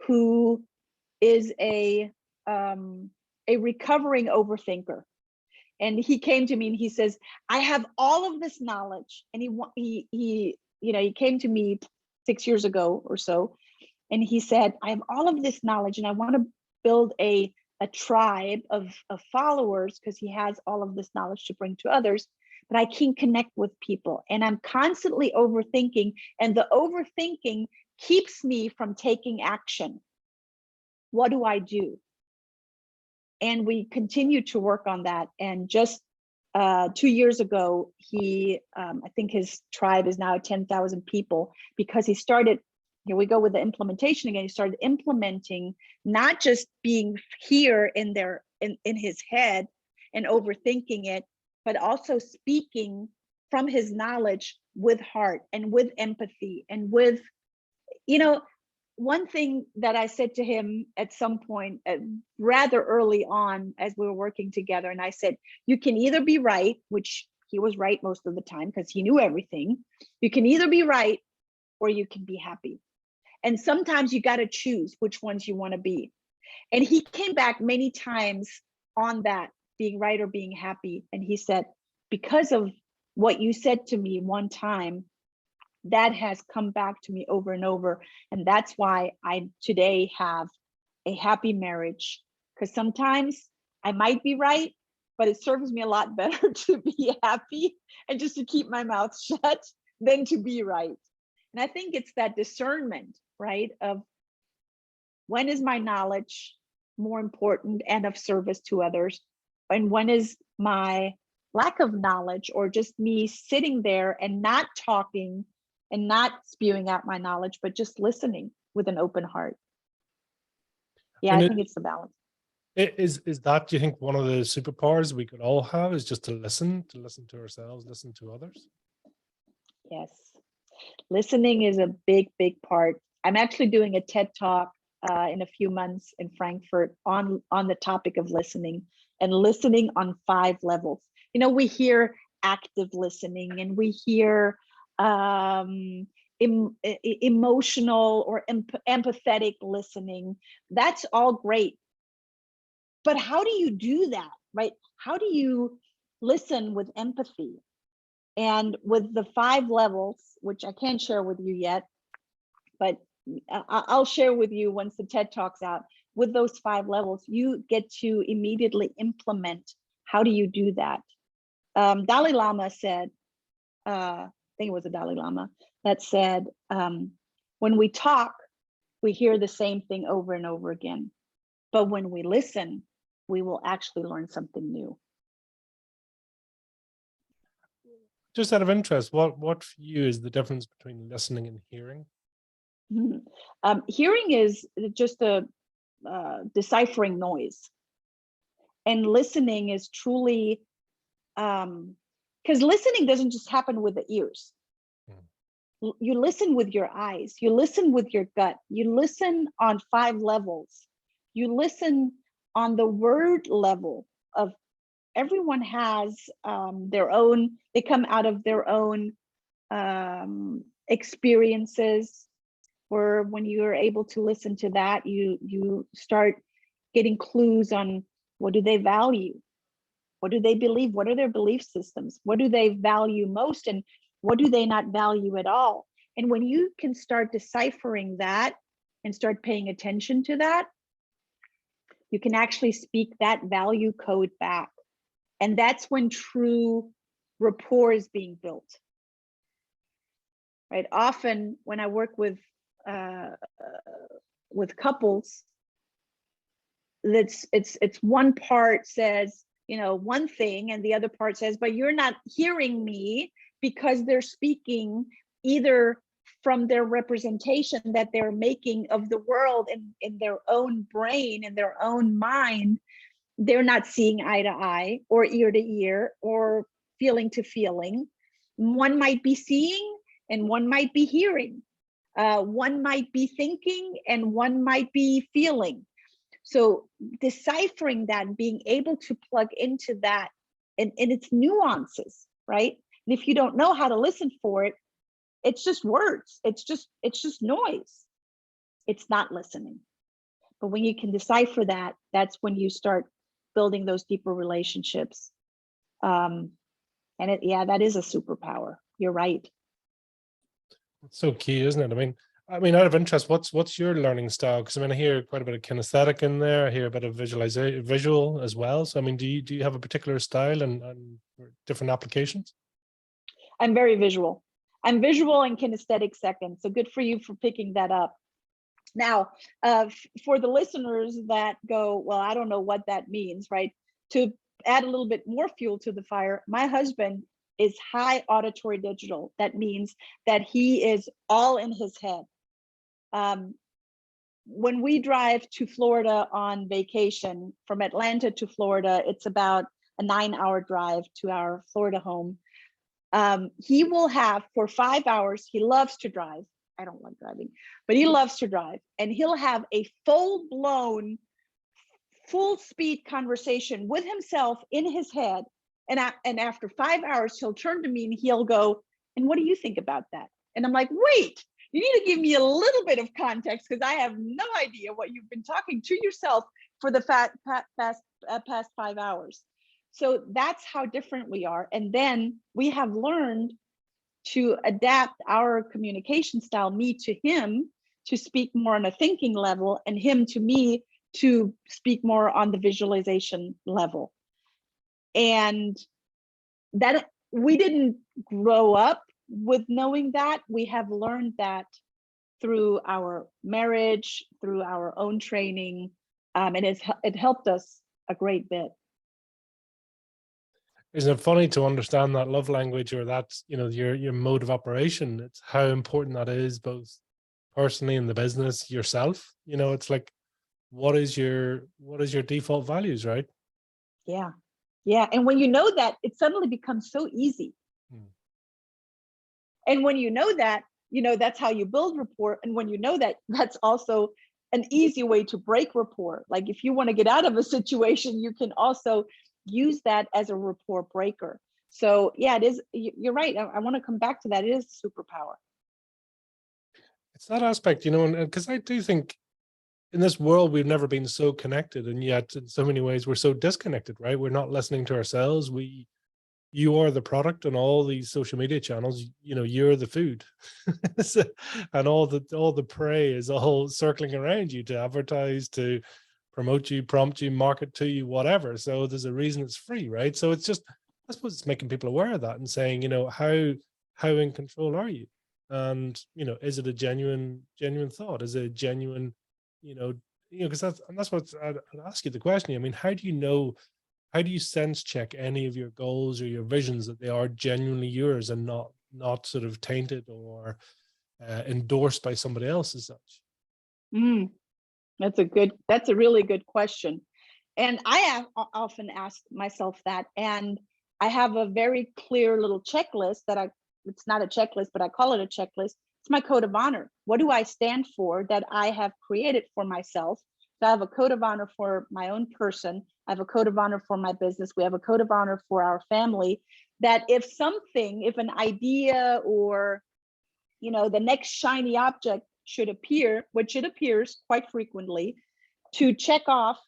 who is a recovering overthinker. And he came to me and he says, I have all of this knowledge. And he came to me 6 years ago or so. And he said, I have all of this knowledge and I want to build a tribe of followers, because he has all of this knowledge to bring to others, but I can't connect with people. And I'm constantly overthinking, and the overthinking keeps me from taking action. What do I do? And we continue to work on that. And just 2 years ago, I think his tribe is now at 10,000 people, because he started, here we go with the implementation again, he started implementing, not just being here in his head and overthinking it, but also speaking from his knowledge with heart and with empathy and with, one thing that I said to him at some point, rather early on as we were working together, and I said, you can either be right, which he was right most of the time because he knew everything. You can either be right or you can be happy. And sometimes you got to choose which ones you want to be. And he came back many times on that, being right or being happy. And he said, because of what you said to me one time, that has come back to me over and over. And that's why I today have a happy marriage, because sometimes I might be right, but it serves me a lot better to be happy and just to keep my mouth shut than to be right. And I think it's that discernment, right, of when is my knowledge more important and of service to others, and when is my lack of knowledge, or just me sitting there and not talking and not spewing out my knowledge, but just listening with an open heart. Yeah, I think it's the balance. Is that, do you think, one of the superpowers we could all have, is just to listen to ourselves, listen to others? Yes. Listening is a big, big part. I'm actually doing a TED Talk in a few months in Frankfurt on the topic of listening, and listening on 5 levels. We hear active listening, and we hear emotional or empathetic listening. That's all great. But how do you do that, right? How do you listen with empathy? And with the 5 levels, which I can't share with you yet, but I'll share with you once the TED Talk's out. With those 5 levels, you get to immediately implement. How do you do that? Dalai Lama said, I think it was a Dalai Lama that said, when we talk, we hear the same thing over and over again. But when we listen, we will actually learn something new. Just out of interest, what for you is the difference between listening and hearing? Hearing is just a deciphering noise, and listening is truly, because listening doesn't just happen with the ears. You listen with your eyes, you listen with your gut, you listen on 5 levels, you listen on the word level of, everyone has their own, they come out of their own experiences, where when you're able to listen to that, you start getting clues on what do they value, what do they believe, what are their belief systems, what do they value most, and what do they not value at all. And when you can start deciphering that and start paying attention to that, you can actually speak that value code back. And that's when true rapport is being built. Right? Often when I work with couples, it's one part says, one thing, and the other part says, but you're not hearing me, because they're speaking either from their representation that they're making of the world in their own brain, in their own mind. They're not seeing eye to eye or ear to ear or feeling to feeling. One might be seeing and one might be hearing. One might be thinking and one might be feeling. So deciphering that and being able to plug into that and its nuances, right? And if you don't know how to listen for it, it's just words. It's just noise. It's not listening. But when you can decipher that, that's when you start building those deeper relationships. And that is a superpower. You're right. It's so key, isn't it? I mean, out of interest, what's your learning style? Because I hear quite a bit of kinesthetic in there. I hear a bit of visual as well. So do you have a particular style and different applications? I'm very visual. I'm visual and kinesthetic second. So good for you for picking that up. Now, for the listeners that go, well, I don't know what that means, right? To add a little bit more fuel to the fire, my husband is high auditory digital. That means that he is all in his head. When we drive to Florida on vacation, from Atlanta to Florida, it's about a 9-hour drive to our Florida home. He will have, for 5 hours, he loves to drive. I don't like driving, but he loves to drive. And he'll have a full-blown, full-speed conversation with himself in his head. And after 5 hours, he'll turn to me and he'll go, and what do you think about that? And I'm like, wait, you need to give me a little bit of context, because I have no idea what you've been talking to yourself for the past 5 hours. So that's how different we are. And then we have learned to adapt our communication style, me to him, to speak more on a thinking level, and him to me to speak more on the visualization level. And that we didn't grow up with knowing that. We have learned that through our marriage, through our own training, and it helped us a great bit. Isn't it funny to understand that love language, or that, your mode of operation? It's how important that is, both personally in the business, yourself. It's like, what is your default values, right? Yeah. And when you know that, it suddenly becomes so easy. And when you know that, that's how you build rapport. And when you know that, that's also an easy way to break rapport. Like if you want to get out of a situation, you can also use that as a rapport breaker. So yeah, it is. You're right. I want to come back to that. It is a superpower. It's that aspect, and because I do think in this world, we've never been so connected, and yet in so many ways we're so disconnected, right? We're not listening to ourselves. You are the product on all these social media channels. You're the food. And all the prey is all circling around you to advertise, to promote you, prompt you, market to you, whatever. So there's a reason it's free, right? So it's just, I suppose it's making people aware of that and saying, how in control are you? And, is it a genuine thought? Is it a genuine, because that's what I'd ask you the question. How do you sense check any of your goals or your visions that they are genuinely yours and not sort of tainted or endorsed by somebody else as such? That's a really good question. And I have often asked myself that, and I have a very clear little checklist it's not a checklist, but I call it a checklist. It's my code of honor. What do I stand for that I have created for myself? So I have a code of honor for my own person. I have a code of honor for my business. We have a code of honor for our family. that if an idea or, the next shiny object should appear, which it appears quite frequently, to check off,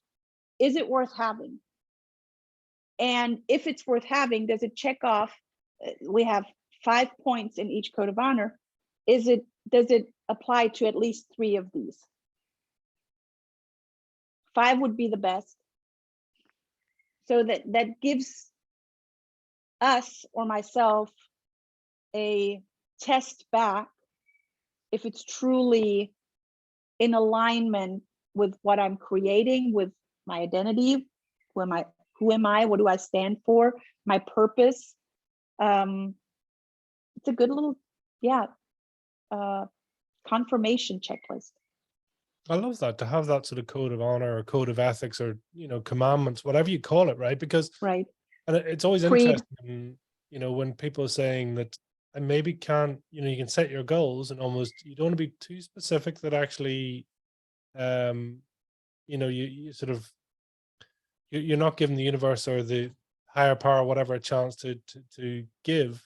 is it worth having? And if it's worth having, does it check off? We have 5 points in each code of honor. Does it apply to at least 3 of these? 5 would be the best. So that gives us or myself a test back if it's truly in alignment with what I'm creating, with my identity, who am I, what do I stand for, my purpose. It's a good little, confirmation checklist. I love that, to have that sort of code of honor or code of ethics or, commandments, whatever you call it, right? Because right. And it's always Creed. interesting, when people are saying that I maybe can't, you can set your goals and almost, you don't want to be too specific that actually, you sort of, you're not giving the universe or the higher power, whatever, a chance to give.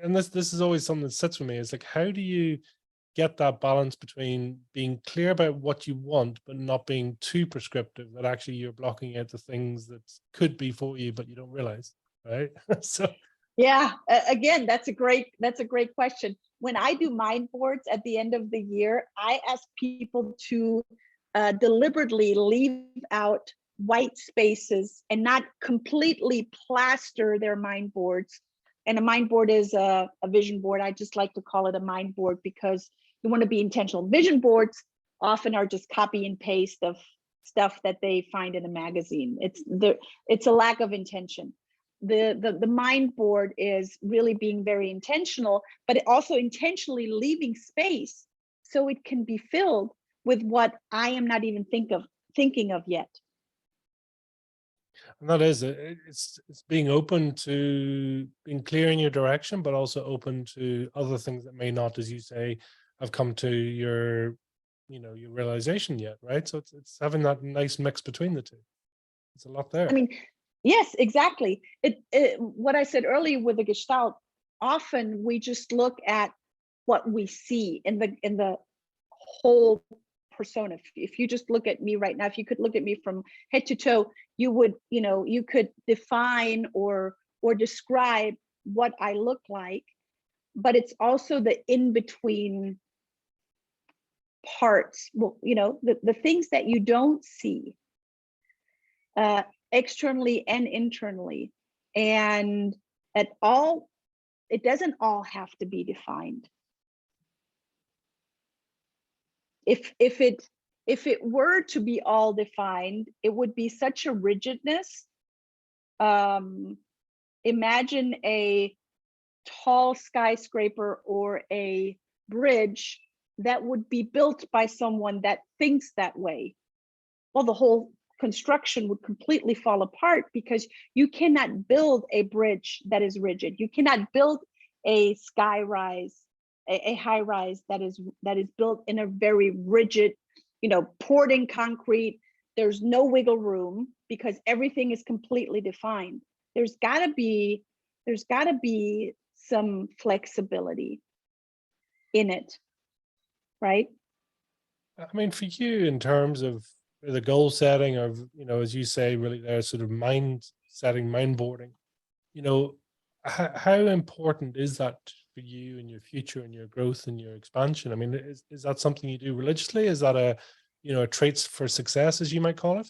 And this is always something that sits with me. It's like, how do you get that balance between being clear about what you want, but not being too prescriptive that actually you're blocking out the things that could be for you, but you don't realize, right? So yeah, again, that's a great question. When I do mind boards at the end of the year, I ask people to deliberately leave out white spaces and not completely plaster their mind boards. And a mind board is a vision board. I just like to call it a mind board because you want to be intentional. Vision boards often are just copy and paste of stuff that they find in a magazine. It's a lack of intention. The mind board is really being very intentional, but also intentionally leaving space so it can be filled with what I am not even thinking of yet. And that is it's being open to being clear in your direction, but also open to other things that may not, as you say, have come to your your realization yet, right? So it's having that nice mix between the two. It's a lot there. I mean, yes, exactly. What I said earlier with the gestalt, often we just look at what we see in the whole persona. If you just look at me right now, if you could look at me from head to toe, you would, you could define or describe what I look like, but it's also the in-between parts, well, the things that you don't see externally and internally, and it doesn't all have to be defined. If it were to be all defined, it would be such a rigidness. Imagine a tall skyscraper or a bridge that would be built by someone that thinks that way. Well, the whole construction would completely fall apart because you cannot build a bridge that is rigid. You cannot build a skyrise, a high rise that is built in a very rigid, poured in concrete. There's no wiggle room because everything is completely defined. There's gotta be some flexibility in it, right? I mean, for you, in terms of the goal setting of, as you say, really there's sort of mind setting, mind boarding, how important is that for you in your future and your growth and your expansion? I mean, is that something you do religiously? Is that a traits for success, as you might call it?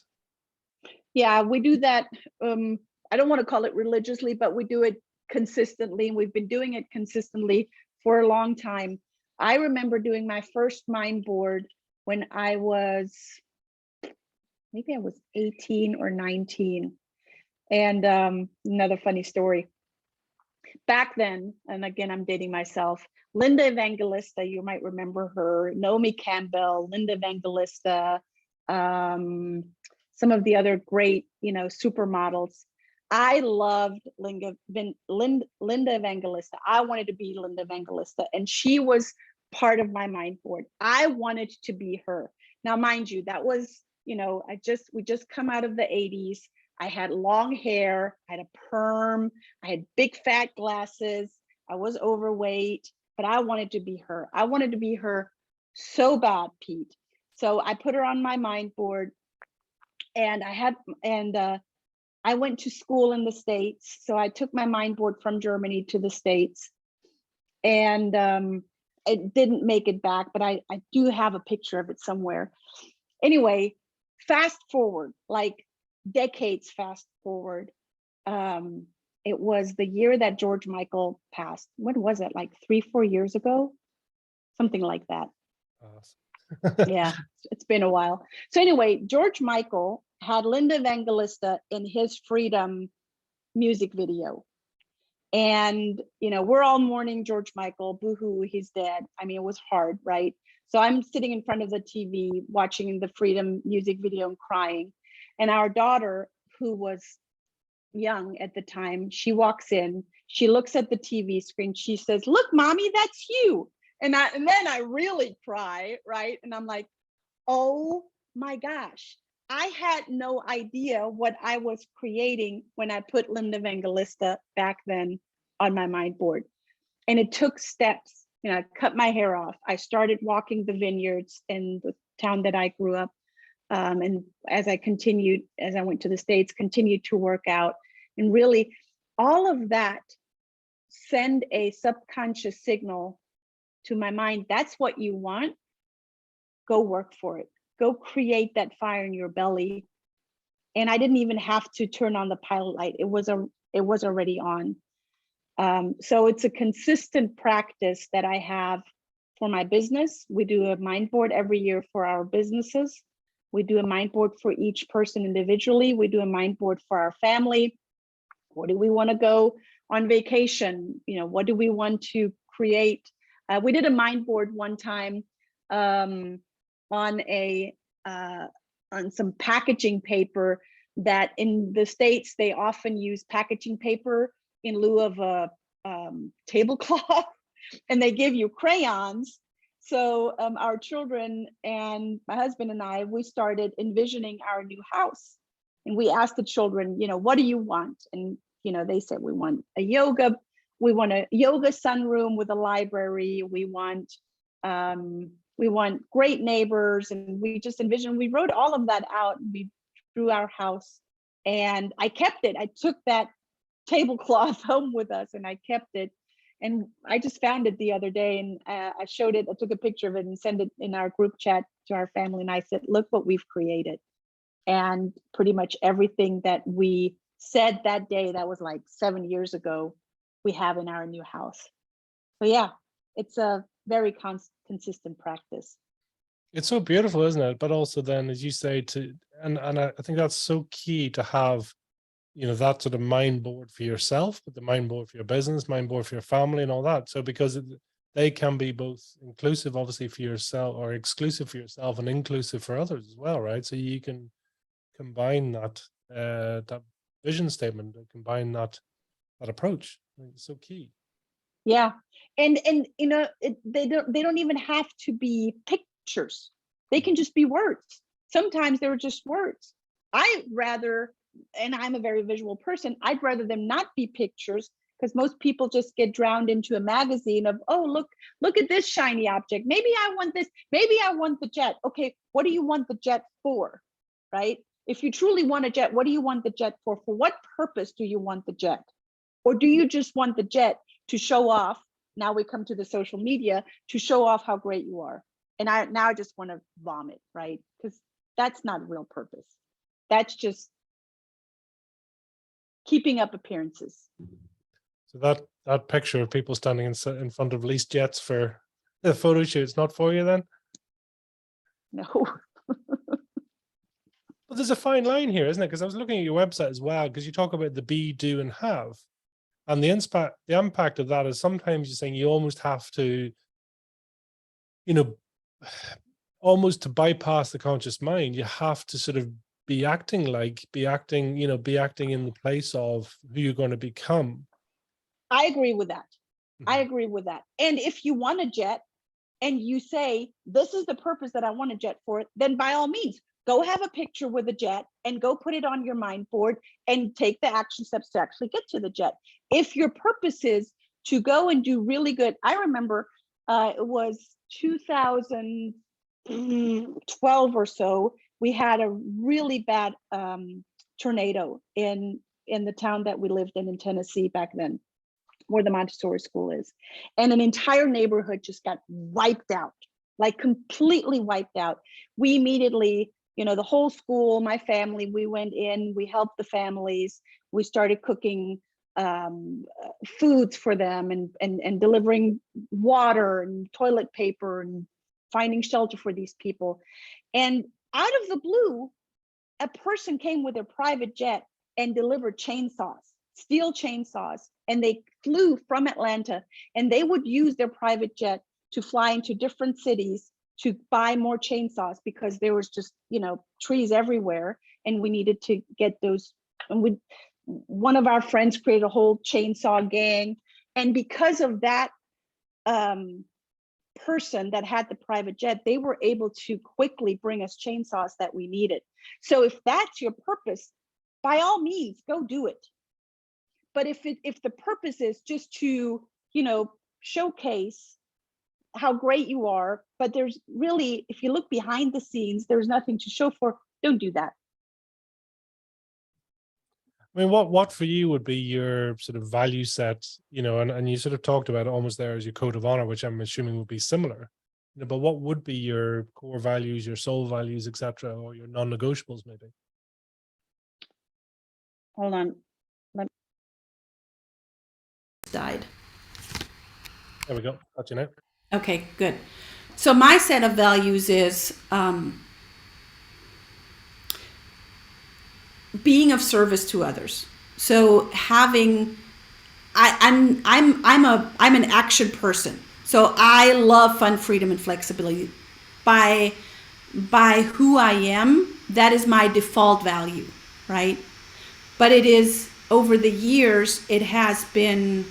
Yeah, we do that. I don't want to call it religiously, but we do it consistently. We've been doing it consistently for a long time. I remember doing my first mind board when I was, maybe I was 18 or 19. And another funny story. Back then, and again, I'm dating myself, Linda Evangelista, you might remember her, Naomi Campbell, Linda Evangelista, some of the other great, supermodels. I loved Linda Evangelista. I wanted to be Linda Evangelista, and she was part of my mind board. I wanted to be her. Now, mind you, that was, we just come out of the 80s. I had long hair, I had a perm, I had big fat glasses, I was overweight, but I wanted to be her. I wanted to be her so bad, Pete. So I put her on my mind board, and I went to school in the States. So I took my mind board from Germany to the States, and it didn't make it back, but I do have a picture of it somewhere. Anyway, fast forward, like decades fast forward. It was the year that George Michael passed. When was it? Like 3-4 years ago? Something like that. Yeah, it's been a while. So anyway, George Michael had Linda Evangelista in his Freedom music video. And, you know, we're all mourning George Michael, boo-hoo, he's dead. I mean, it was hard, right? So I'm sitting in front of the TV watching the Freedom music video and crying. And our daughter, who was young at the time, she walks in, she looks at the TV screen, she says, "Look, mommy, that's you." And then I really cry, right? And I'm like, oh my gosh, I had no idea what I was creating when I put Linda Evangelista back then on my mind board. And it took steps. You know, I cut my hair off. I started walking the vineyards in the town that I grew up. And as I went to the States, continued to work out. And really, all of that send a subconscious signal to my mind. That's what you want. Go work for it. Go create that fire in your belly. And I didn't even have to turn on the pilot light. It was already on. So it's a consistent practice that I have for my business. We do a mind board every year for our businesses. We do a mind board for each person individually. We do a mind board for our family. What do we want to go on vacation? You know, what do we want to create? We did a mind board one time on some packaging paper that in the States, they often use packaging paper in lieu of a tablecloth, and they give you crayons. So our children and my husband and I, we started envisioning our new house. And we asked the children, you know, what do you want? And, you know, they said, we want a yoga sunroom with a library. We want great neighbors. And we just envisioned, we wrote all of that out, and we drew our house, and I kept it. I took that tablecloth home with us, and I kept it. And I just found it the other day, and I showed it. I took a picture of it and sent it in our group chat to our family. And I said, look what we've created. And pretty much everything that we said that day, that was like 7 years ago, we have in our new house. So yeah, it's a very consistent practice. It's so beautiful, isn't it? But also then, as you say, and I think that's so key to have, you know, that sort of mind board for yourself, but the mind board for your business, mind board for your family and all that. So because they can be both inclusive, obviously, for yourself, or exclusive for yourself and inclusive for others as well, right? So you can combine that vision statement, combine that approach. It's so key. Yeah, and you know, they don't even have to be pictures. They can just be words. Sometimes they're just words. I rather, and I'm a very visual person, I'd rather them not be pictures, because most people just get drowned into a magazine of, oh, look at this shiny object. Maybe I want this. Maybe I want the jet. Okay, what do you want the jet for, right? If you truly want a jet, what do you want the jet for? For what purpose do you want the jet? Or do you just want the jet to show off? Now we come to the social media, to show off how great you are. And I just want to vomit, right? Because that's not real purpose. That's just keeping up appearances. So that picture of people standing in front of leased jets for the photo shoot's not for you then? No. But there's a fine line here, isn't it? Because I was looking at your website as well, because you talk about the be, do, and have. And the impact of that is sometimes you're saying you almost have to, you know, almost to bypass the conscious mind, you have to sort of be acting in the place of who you're going to become. I agree with that. I agree with that. And if you want a jet and you say, this is the purpose that I want a jet for, then by all means, go have a picture with a jet and go put it on your mind board and take the action steps to actually get to the jet. If your purpose is to go and do really good, I remember it was 2012 or so, we had a really bad tornado in the town that we lived in Tennessee back then, where the Montessori school is. And an entire neighborhood just got wiped out, like completely wiped out. We immediately, the whole school, my family, we went in, we helped the families. We started cooking foods for them and delivering water and toilet paper and finding shelter for these people. And out of the blue, a person came with a private jet and delivered chainsaws, steel chainsaws, and they flew from Atlanta, and they would use their private jet to fly into different cities to buy more chainsaws, because there was just, trees everywhere, and we needed to get those. And one of our friends created a whole chainsaw gang, and because of that person that had the private jet, they were able to quickly bring us chainsaws that we needed. So if that's your purpose, by all means, go do it. But if the purpose is just to, showcase how great you are, but there's really, if you look behind the scenes, there's nothing to show for, don't do that. I mean, what for you would be your sort of value set, and you sort of talked about it almost there as your code of honor, which I'm assuming would be similar, but what would be your core values, your soul values, etc., or your non-negotiables maybe? Hold on. Died. There we go. Got you now. Okay, good. So my set of values is being of service to others. So I'm an action person. So I love fun, freedom, and flexibility. By who I am, that is my default value, right? But it is, over the years, it has been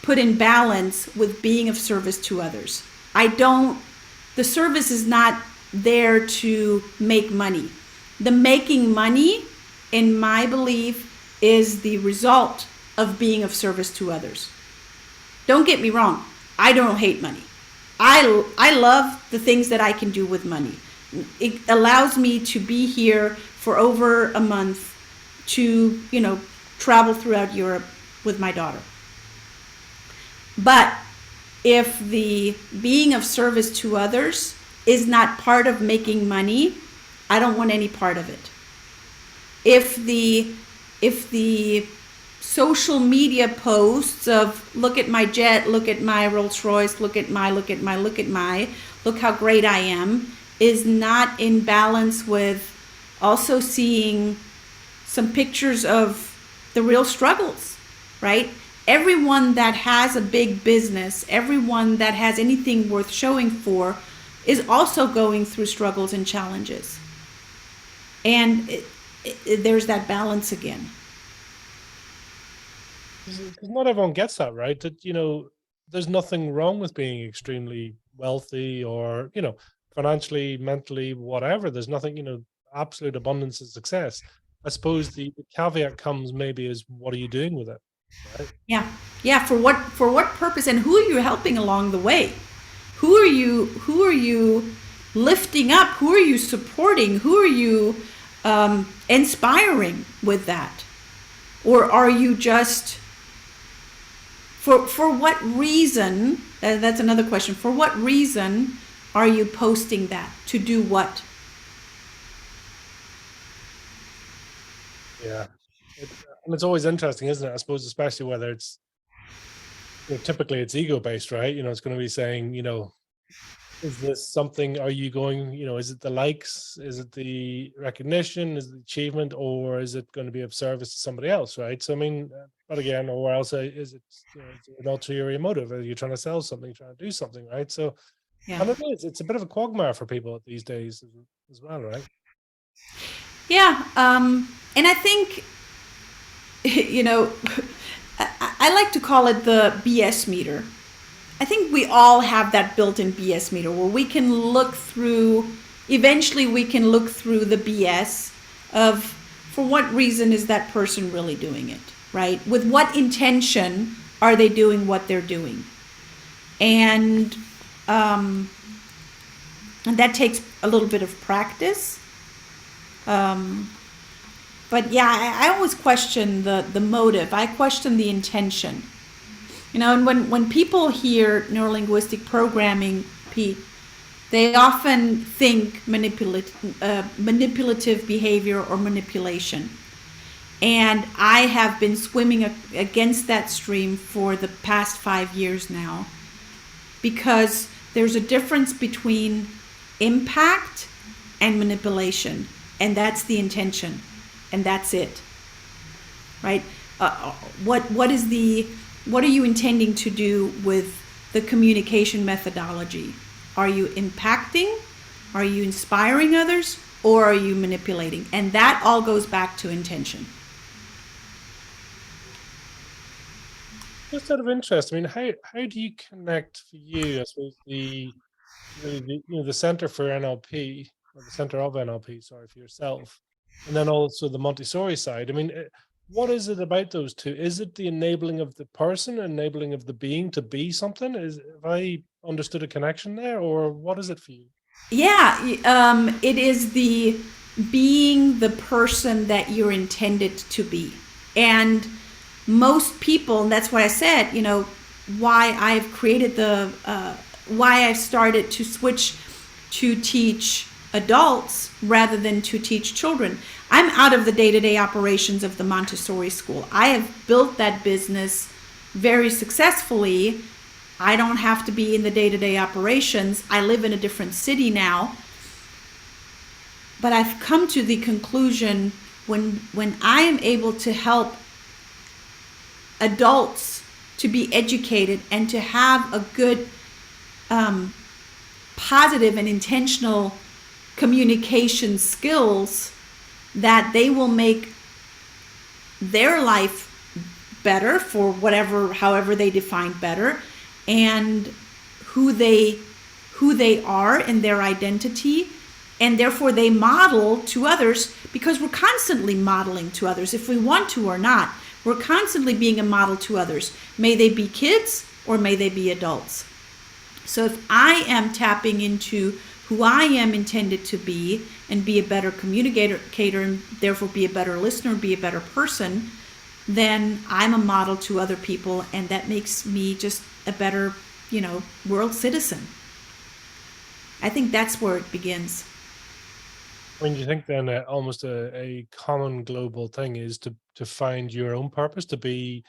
put in balance with being of service to others. The service is not there to make money. The making money, in my belief, is the result of being of service to others. Don't get me wrong, I don't hate money. I love the things that I can do with money. It allows me to be here for over a month to, travel throughout Europe with my daughter. But if the being of service to others is not part of making money, I don't want any part of it. If the social media posts of look at my jet, look at my Rolls Royce, look how great I am, is not in balance with also seeing some pictures of the real struggles, right? Everyone that has a big business, everyone that has anything worth showing for, is also going through struggles and challenges. And there's that balance again. Because not everyone gets that, right? That, there's nothing wrong with being extremely wealthy or, financially, mentally, whatever. There's nothing, absolute abundance and success. I suppose the caveat comes maybe is, what are you doing with it? Right? Yeah. For what purpose, and who are you helping along the way? Who are you lifting up? Who are you supporting? Who are you inspiring with that? Or are you just, for what reason? That's another question. For what reason are you posting that? To do what? Yeah. And it's always interesting, isn't it? I suppose, especially whether it's, typically it's ego-based, right? It's going to be saying, is this something, are you going, is it the likes? Is it the recognition? Is it the achievement? Or is it going to be of service to somebody else, right? So, I mean, but again, or else is it, an ulterior motive? Are you trying to sell something, trying to do something, right? So, Yeah. and it's a bit of a quagmire for people these days as well, right? Yeah. And I think, I like to call it the BS meter. I think we all have that built-in BS meter where we can look through eventually we can look through the BS of, for what reason is that person really doing it, right? With what intention are they doing what they're doing? And that takes a little bit of practice. But yeah, I always question the motive. I question the intention. You know, and when people hear neurolinguistic programming, Pete, they often think manipulative behavior or manipulation. And I have been swimming against that stream for the past 5 years now, because there's a difference between impact and manipulation, and that's the intention, and that's it, right? What are you intending to do with the communication methodology? Are you impacting? Are you inspiring others? Or are you manipulating? And that all goes back to intention. Just out of interest, I mean, how do you connect for you, I suppose, the Center for NLP, or the Center of NLP, sorry, for yourself, and then also the Montessori side? I mean, what is it about those two? Is it the enabling of the person, enabling of the being to be something? Have I understood a connection there, or what is it for you? Yeah, it is the being the person that you're intended to be. And most people, and that's what I said, you know, why I've created why I've started to switch to teach adults rather than to teach children. I'm out of the day-to-day operations of the Montessori school. I have built that business very successfully. I don't have to be in the day-to-day operations. I live in a different city now. But I've come to the conclusion, when I am able to help adults to be educated and to have a good, positive and intentional communication skills, that they will make their life better for however they define better, and who they are in their identity, and therefore they model to others, because we're constantly modeling to others, if we want to or not. We're constantly being a model to others. May they be kids or may they be adults. So if I am tapping into who I am intended to be and be a better communicator and therefore be a better listener, be a better person, then I'm a model to other people, and that makes me just a better, world citizen. I think that's where it begins. I mean, do you think then almost a common global thing is to find your own purpose, to be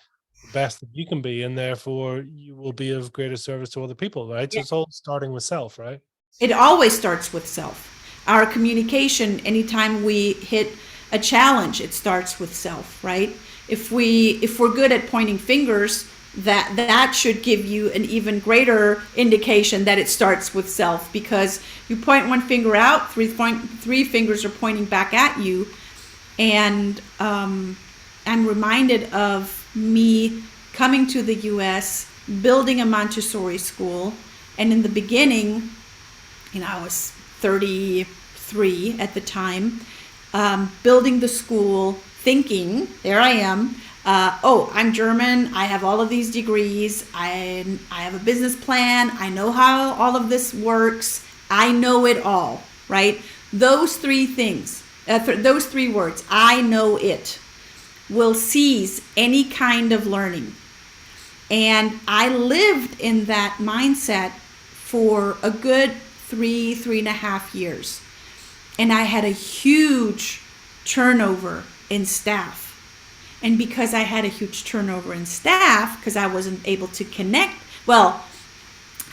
the best that you can be, and therefore you will be of greater service to other people, right? So it's all starting with self, right? It always starts with self. Our communication, anytime we hit a challenge, it starts with self, right? If we're good at pointing fingers, that should give you an even greater indication that it starts with self, because you point one finger out, three fingers are pointing back at you. And I'm reminded of me coming to the US, building a Montessori school, and in the beginning, I was 33 at the time, building the school, thinking, there I am, I'm German, I have all of these degrees, I have a business plan, I know how all of this works, I know it all, right? Those three things, those three words, I know it, will seize any kind of learning. And I lived in that mindset for a good 3.5 years. And I had a huge turnover in staff. And because I had a huge turnover in staff, because I wasn't able to connect, I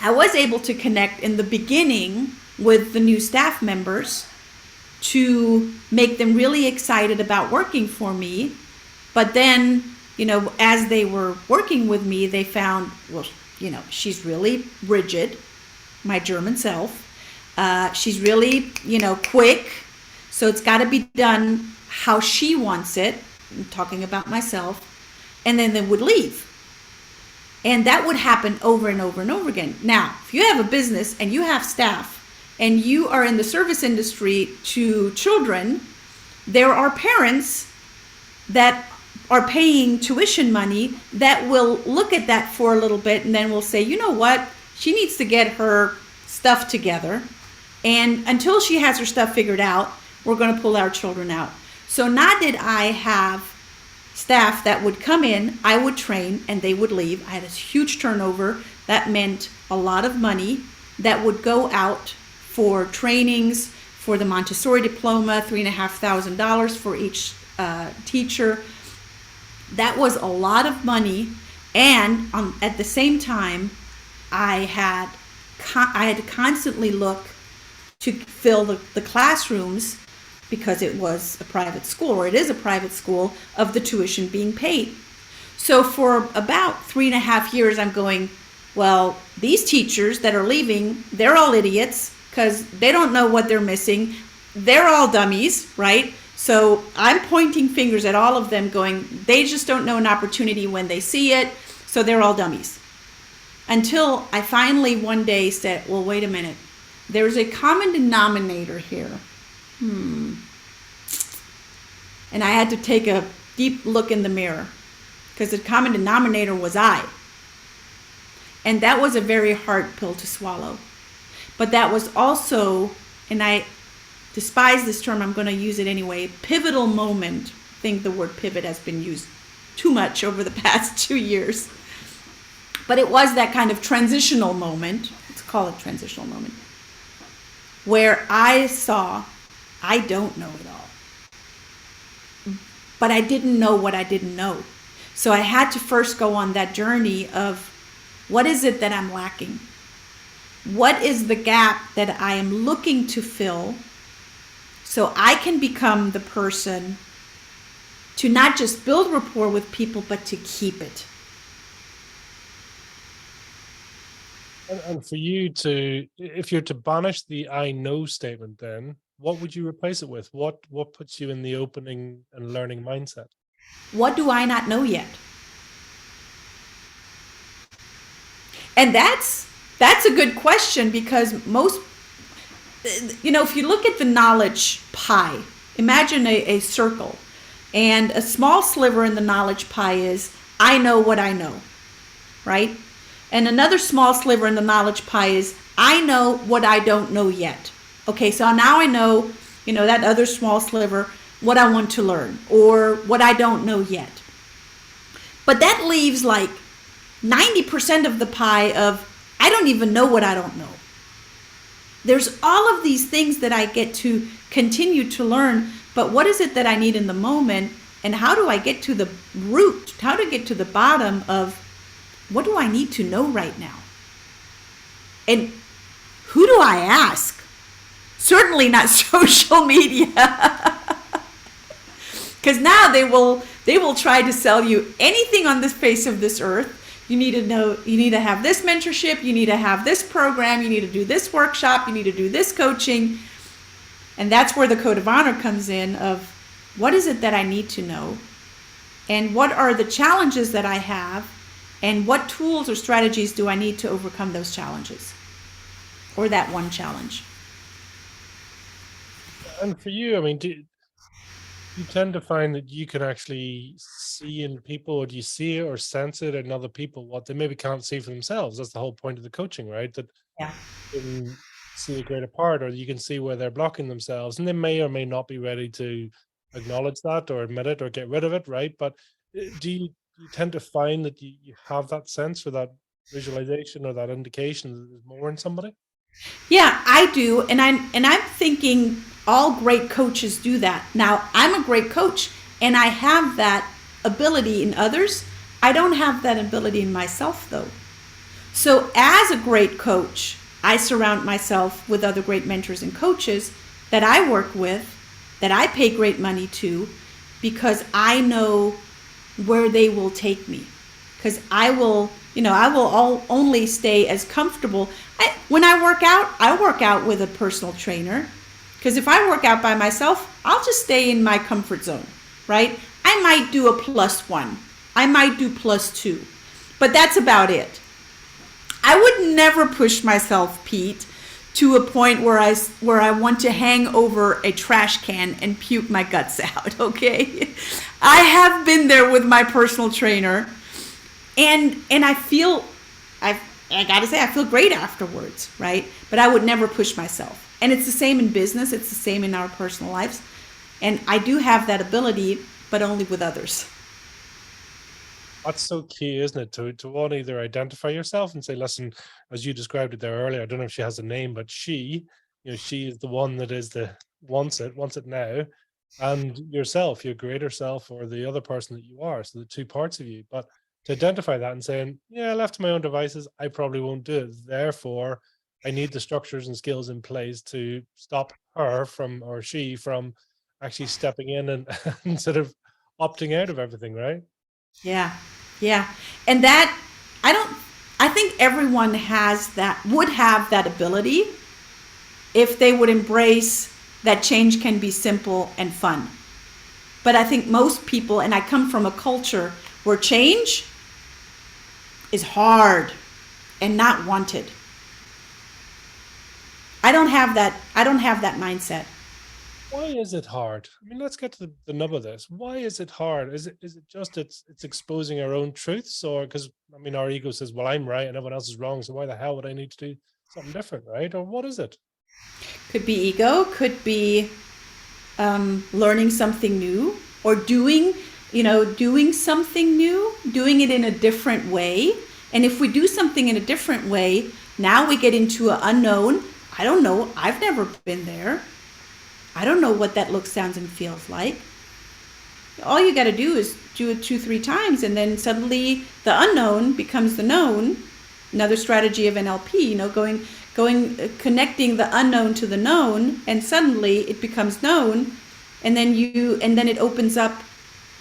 was able to connect in the beginning with the new staff members to make them really excited about working for me. But then, as they were working with me, they found, she's really rigid, my German self. She's really, quick. So it's got to be done how she wants it. I'm talking about myself. And then they would leave. And that would happen over and over and over again. Now, if you have a business and you have staff and you are in the service industry to children, there are parents that are paying tuition money that will look at that for a little bit and then will say, you know what, she needs to get her stuff together. And until she has her stuff figured out, we're going to pull our children out. So not did I have staff that would come in, I would train, and they would leave. I had a huge turnover. That meant a lot of money that would go out for trainings, for the Montessori diploma, $3,500 for each teacher. That was a lot of money. And at the same time, I had to constantly look to fill the classrooms, because it was a private school, or it is a private school, of the tuition being paid. So for about 3.5 years, I'm going, well, these teachers that are leaving, they're all idiots because they don't know what they're missing. They're all dummies, right? So I'm pointing fingers at all of them going, they just don't know an opportunity when they see it, so they're all dummies. Until I finally one day said, well, wait a minute. There's a common denominator here. And I had to take a deep look in the mirror, because the common denominator was I. And that was a very hard pill to swallow. But that was also, and I despise this term, I'm going to use it anyway, pivotal moment. I think the word pivot has been used too much over the past 2 years. But it was that kind of transitional moment, let's call it transitional moment, where I saw, I don't know it all. But I didn't know what I didn't know. So I had to first go on that journey of, what is it that I'm lacking? What is the gap that I am looking to fill, so I can become the person to not just build rapport with people, but to keep it. And for you to, if you're to banish the I know statement, then what would you replace it with? What puts you in the opening and learning mindset? What do I not know yet? And that's a good question, because most, if you look at the knowledge pie, imagine a circle, and a small sliver in the knowledge pie is, I know what I know, right? And another small sliver in the knowledge pie is, I know what I don't know yet. Okay, so now I know, that other small sliver, what I want to learn, or what I don't know yet. But that leaves like 90% of the pie of, I don't even know what I don't know. There's all of these things that I get to continue to learn, but what is it that I need in the moment? And how do I get to the root? How to get to the bottom of, what do I need to know right now? And who do I ask? Certainly not social media. Because now they will try to sell you anything on the face of this earth. You need to know, you need to have this mentorship, you need to have this program, you need to do this workshop, you need to do this coaching. And that's where the code of honor comes in of, what is it that I need to know? And what are the challenges that I have? And what tools or strategies do I need to overcome those challenges? Or that one challenge? And for you, I mean, do you tend to find that you can actually see in people, or do you see it or sense it in other people what they maybe can't see for themselves? That's the whole point of the coaching, right? That Yeah. you can see a greater part, or you can see where they're blocking themselves, and they may or may not be ready to acknowledge that or admit it or get rid of it, right? But do you tend to find that you have that sense or that visualization or that indication that there's more in somebody? Yeah, I do. And I'm thinking all great coaches do that. Now, I'm a great coach and I have that ability in others. I don't have that ability in myself though. So as a great coach, I surround myself with other great mentors and coaches that I work with, that I pay great money to, because I know where they will take me. Because I will only stay as comfortable. When I work out with a personal trainer. Because if I work out by myself, I'll just stay in my comfort zone, right? I might do a +1. I might do +2. But that's about it. I would never push myself, Pete, to a point where I want to hang over a trash can and puke my guts out, okay? I have been there with my personal trainer, and I gotta say, I feel great afterwards, right? But I would never push myself. And it's the same in business, it's the same in our personal lives. And I do have that ability, but only with others. That's so key, isn't it? To one, either identify yourself and say, listen, as you described it there earlier, I don't know if she has a name, but she is the one that wants it now. And yourself, your greater self, or the other person that you are. So the two parts of you. But to identify that and saying, yeah, left to my own devices, I probably won't do it. Therefore, I need the structures and skills in place to stop her or she from actually stepping in and, and sort of opting out of everything, right? Yeah. And that, I think everyone would have that ability if they would embrace that change can be simple and fun. But I think most people, and I come from a culture where change is hard and not wanted. I don't have that mindset. Why is it hard? I mean, let's get to the nub of this. Why is it hard? Is it just it's exposing our own truths, or because our ego says, well, I'm right and everyone else is wrong, so why the hell would I need to do something different, right? Or what is it? Could be ego, could be learning something new, or doing something new, doing it in a different way. And if we do something in a different way, now we get into an unknown. I don't know. I've never been there. I don't know what that looks, sounds, and feels like. All you got to do is do it 2-3 times, and then suddenly the unknown becomes the known. Another strategy of NLP, connecting the unknown to the known, and suddenly it becomes known, and then it opens up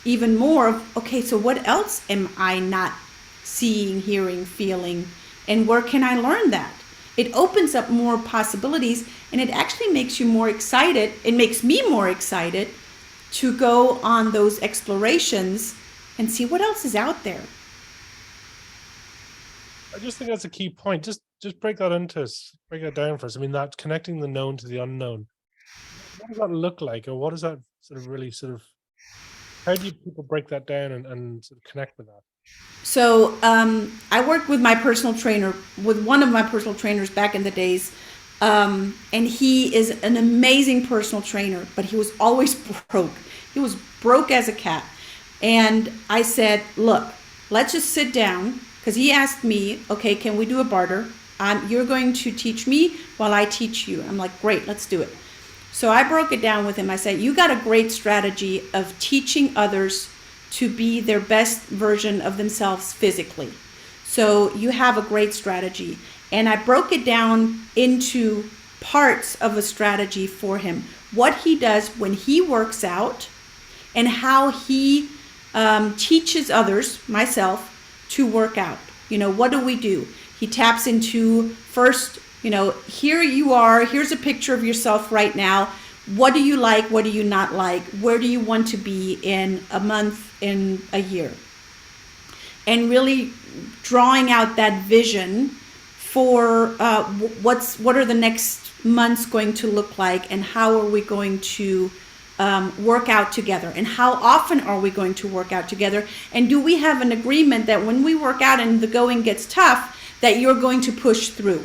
even more of, okay, so what else am I not seeing, hearing, feeling, and where can I learn that? It opens up more possibilities, and it actually makes you more excited. It makes me more excited to go on those explorations and see what else is out there. I just think that's a key point. Just break that down for us. I mean, that connecting the known to the unknown. What does that look like, or what does that how do people break that down and sort of connect with that? So I worked with one of my personal trainers back in the days, and he is an amazing personal trainer, but he was always broke. He was broke as a cat. And I said, look, let's just sit down, because he asked me, okay, can we do a barter? You're going to teach me while I teach you. I'm like, great, let's do it. So I broke it down with him. I said, you got a great strategy of teaching others to be their best version of themselves physically. So you have a great strategy. And I broke it down into parts of a strategy for him. What he does when he works out, and how he teaches others, myself, to work out. What do we do? He taps into first, here you are, here's a picture of yourself right now. What do you like? What do you not like? Where do you want to be in a month, in a year? And really drawing out that vision for what are the next months going to look like, and how are we going to work out together, and how often are we going to work out together, and do we have an agreement that when we work out and the going gets tough, that you're going to push through?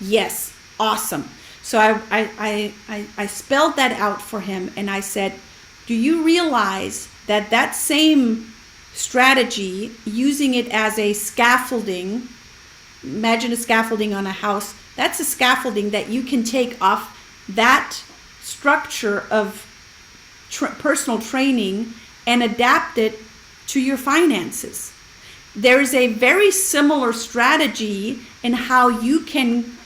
Yes, awesome. So I spelled that out for him, and I said, do you realize that same strategy, using it as a scaffolding, imagine a scaffolding on a house, that's a scaffolding that you can take off that structure of personal training and adapt it to your finances. There's a very similar strategy in how you can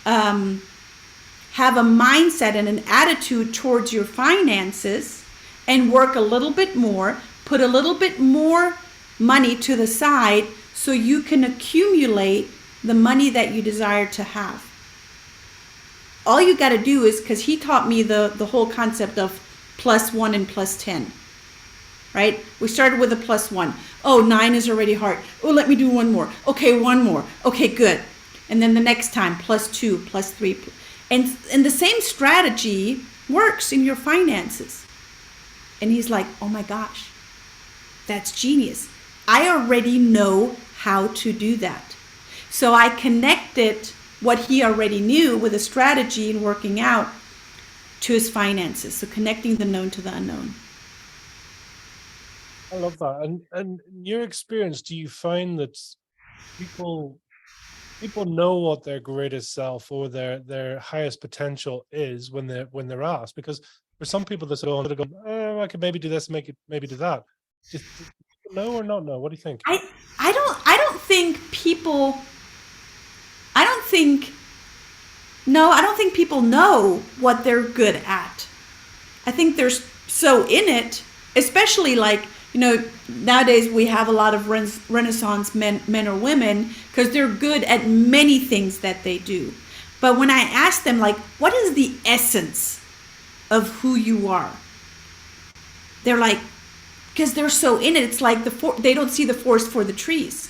have a mindset and an attitude towards your finances, and work a little bit more, put a little bit more money to the side, so you can accumulate the money that you desire to have. All you got to do is, because he taught me the whole concept of +1 and +10, right? We started with a +1. Oh, 9 is already hard. Oh, let me do one more. Okay, one more. Okay, good. And then the next time, +2, +3. And the same strategy works in your finances. And he's like, oh my gosh, that's genius. I already know how to do that. So I connected what he already knew with a strategy and working out to his finances. So connecting the known to the unknown. I love that. And in your experience, do you find that people know what their greatest self or their highest potential is when they're asked? Because for some people, they sort of go, oh, I could maybe do this, maybe do that. Just know or not know? What do you think? I don't think people. I don't think people know what they're good at. I think they're so in it, especially like, nowadays we have a lot of Renaissance men or women because they're good at many things that they do. But when I ask them, like, what is the essence of who you are? They're like, because they're so in it, it's like they don't see the forest for the trees.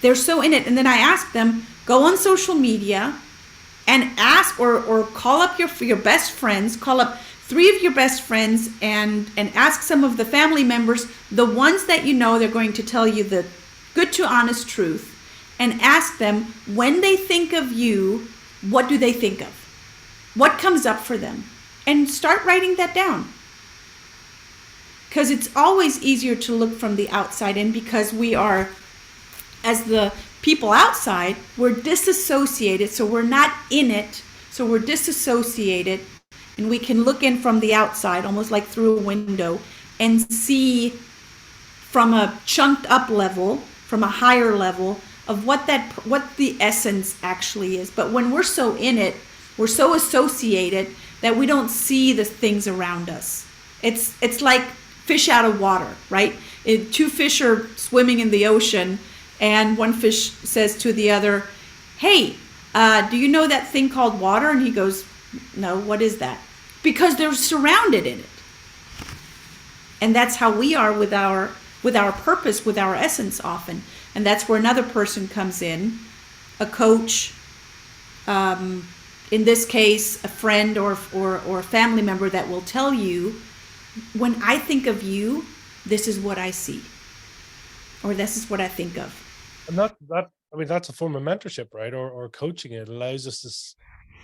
They're so in it. And then I ask them, go on social media and ask or call up your best friends, call up 3 of your best friends and ask some of the family members, the ones that they're going to tell you the good to honest truth, and ask them, when they think of you, what do they think of? What comes up for them? And start writing that down. Because it's always easier to look from the outside in, because we are, as the people outside, we're disassociated, so we're not in it, so we're disassociated, and we can look in from the outside, almost like through a window, and see from a chunked up level, from a higher level, of what the essence actually is. But when we're so in it, we're so associated that we don't see the things around us. It's like fish out of water, right? 2 fish are swimming in the ocean, and one fish says to the other, hey, do you know that thing called water? And he goes, no, what is that? Because they're surrounded in it. And that's how we are with our purpose, with our essence often. And that's where another person comes in, a coach, in this case, a friend or a family member that will tell you, when I think of you, this is what I see, or this is what I think of. And that's a form of mentorship, right? Or coaching. It allows us to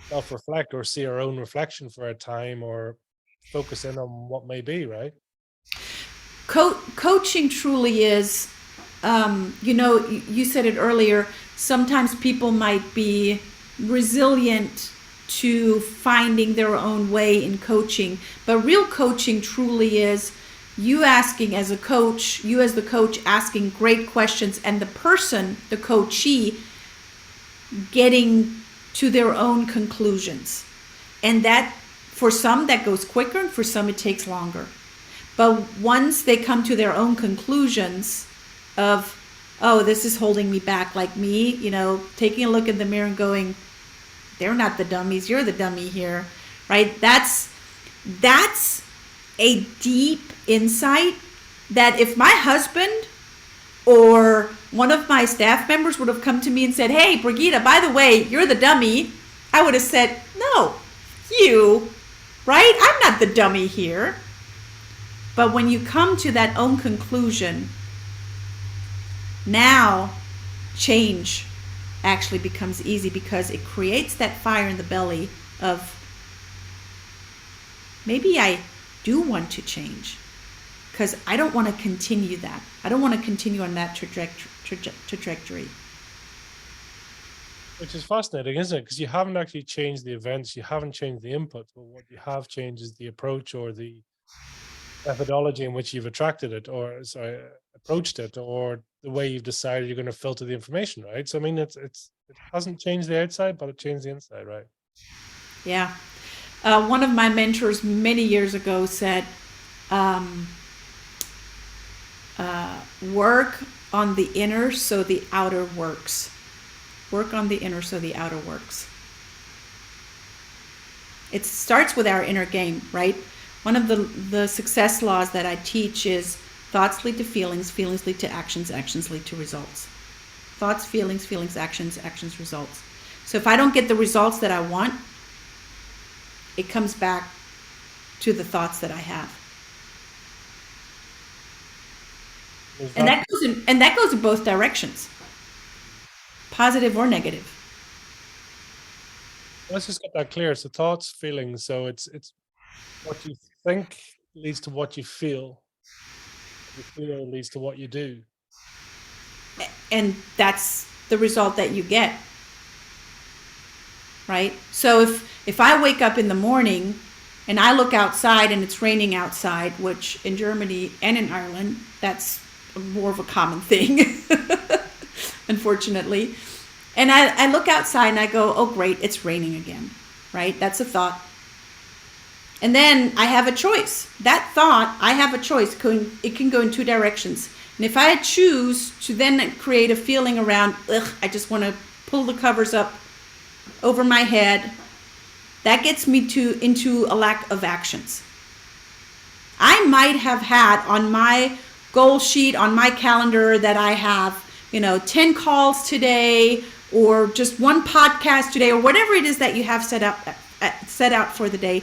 self-reflect or see our own reflection for a time, or focus in on what may be, right? Coaching truly is, you said it earlier, sometimes people might be resilient to finding their own way in coaching, but real coaching truly is you asking as a coach, you as the coach asking great questions, and the person, the coachee, getting to their own conclusions. And that, for some, that goes quicker, and for some it takes longer. But once they come to their own conclusions of, oh, this is holding me back, like me, taking a look in the mirror and going, they're not the dummies, you're the dummy here, right? That's a deep insight that if my husband or one of my staff members would have come to me and said, hey, Brigitta, by the way, you're the dummy, I would have said, no, you, right? I'm not the dummy here. But when you come to that own conclusion, now change actually becomes easy, because it creates that fire in the belly of, maybe I do want to change, because I don't want to continue that. I don't want to continue on that trajectory. Which is fascinating, isn't it? Because you haven't actually changed the events, you haven't changed the inputs, but what you have changed is the approach or the methodology in which you've approached it, or the way you've decided you're going to filter the information, right? So I mean, it hasn't changed the outside, but it changed the inside, right? Yeah. One of my mentors many years ago said, work on the inner so the outer works. Work on the inner so the outer works. It starts with our inner game, right? One of the success laws that I teach is thoughts lead to feelings, feelings lead to actions, actions lead to results. Thoughts, feelings, actions, results. So if I don't get the results that I want, it comes back to the thoughts that I have. And that goes in both directions, positive or negative. Let's just get that clear. So thoughts, feelings. So it's what you think leads to what you feel. What you feel leads to what you do. And that's the result that you get, right? So if I wake up in the morning and I look outside and it's raining outside, which in Germany and in Ireland, that's more of a common thing, unfortunately. And I look outside and I go, oh great, it's raining again, right? That's a thought. And then I have a choice. That thought, I have a choice. It can go in two directions. And if I choose to then create a feeling around, I just want to pull the covers up over my head, that gets me into a lack of actions. I might have had on my goal sheet, on my calendar, that I have, 10 calls today, or just one podcast today, or whatever it is that you have set out for the day.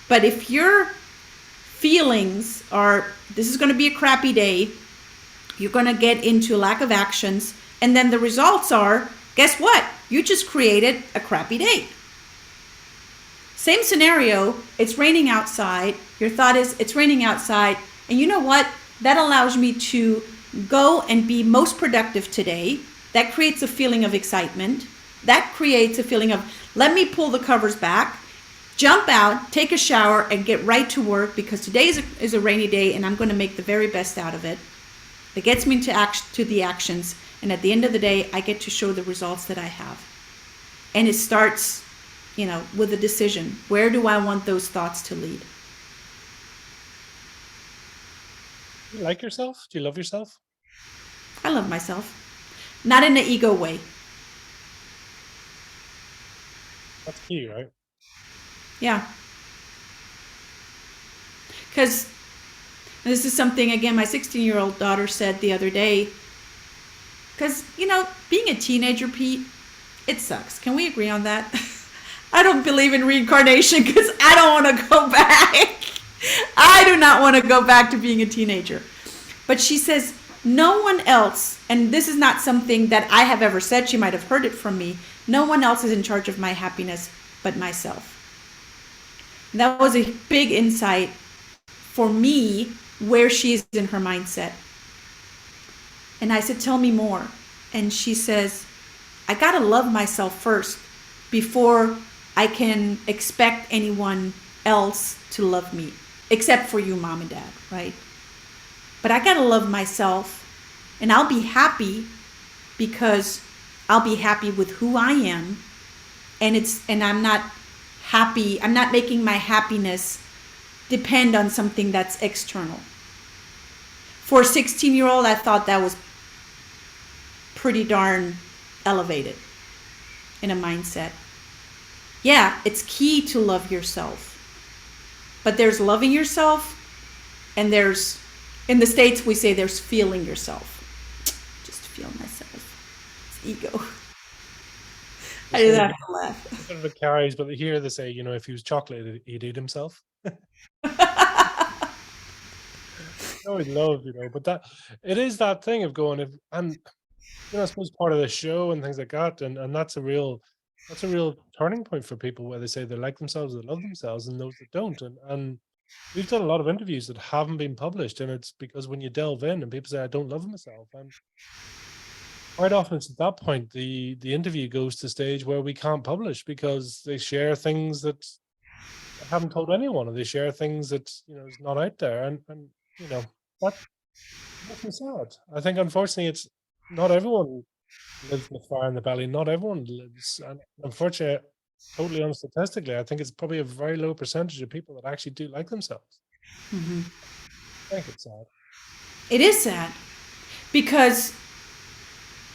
But if your feelings are, this is going to be a crappy day, you're going to get into lack of actions, and then the results are, guess what? You just created a crappy day. Same scenario, it's raining outside. Your thought is, it's raining outside. And you know what? That allows me to go and be most productive today. That creates a feeling of excitement. That creates a feeling of, let me pull the covers back, jump out, take a shower, and get right to work, because today is a rainy day and I'm going to make the very best out of it. It gets me to the actions. And at the end of the day, I get to show the results that I have. And it starts, with a decision. Where do I want those thoughts to lead? Do you like yourself? Do you love yourself? I love myself. Not in an ego way. That's key, right? Yeah. Because this is something, again, my 16-year-old daughter said the other day. Because, being a teenager, Pete, it sucks. Can we agree on that? I don't believe in reincarnation because I don't want to go back. I do not want to go back to being a teenager. But she says, no one else, and this is not something that I have ever said, she might have heard it from me, no one else is in charge of my happiness but myself. And that was a big insight for me, where she is in her mindset. And I said, tell me more. And she says, I got to love myself first before I can expect anyone else to love me, except for you, mom and dad, right? But I got to love myself, and I'll be happy because I'll be happy with who I am. And I'm not happy. I'm not making my happiness depend on something that's external. For a 16-year-old, I thought that was pretty darn elevated in a mindset. Yeah, it's key to love yourself. But there's loving yourself, and there's, in the States, we say there's feeling yourself. Just feel myself. It's ego. I just have to laugh. Bit of a carries, but here they say, if he was chocolate, he'd eat himself. I always love, but that it is that thing of going, and I suppose part of the show and things like that, and that's a real turning point for people, where they say they like themselves, they love themselves, and those that don't. And we've done a lot of interviews that haven't been published, and it's because when you delve in and people say, I don't love myself, and quite often it's at that point the interview goes to stage where we can't publish, because they share things that I haven't told anyone, or they share things that is not out there, and that makes me sad. I think, unfortunately, it's not everyone lives with fire in the belly. Not everyone lives, and unfortunately, totally unstatistically, I think it's probably a very low percentage of people that actually do like themselves. Mm-hmm. I think it's sad. It is sad, because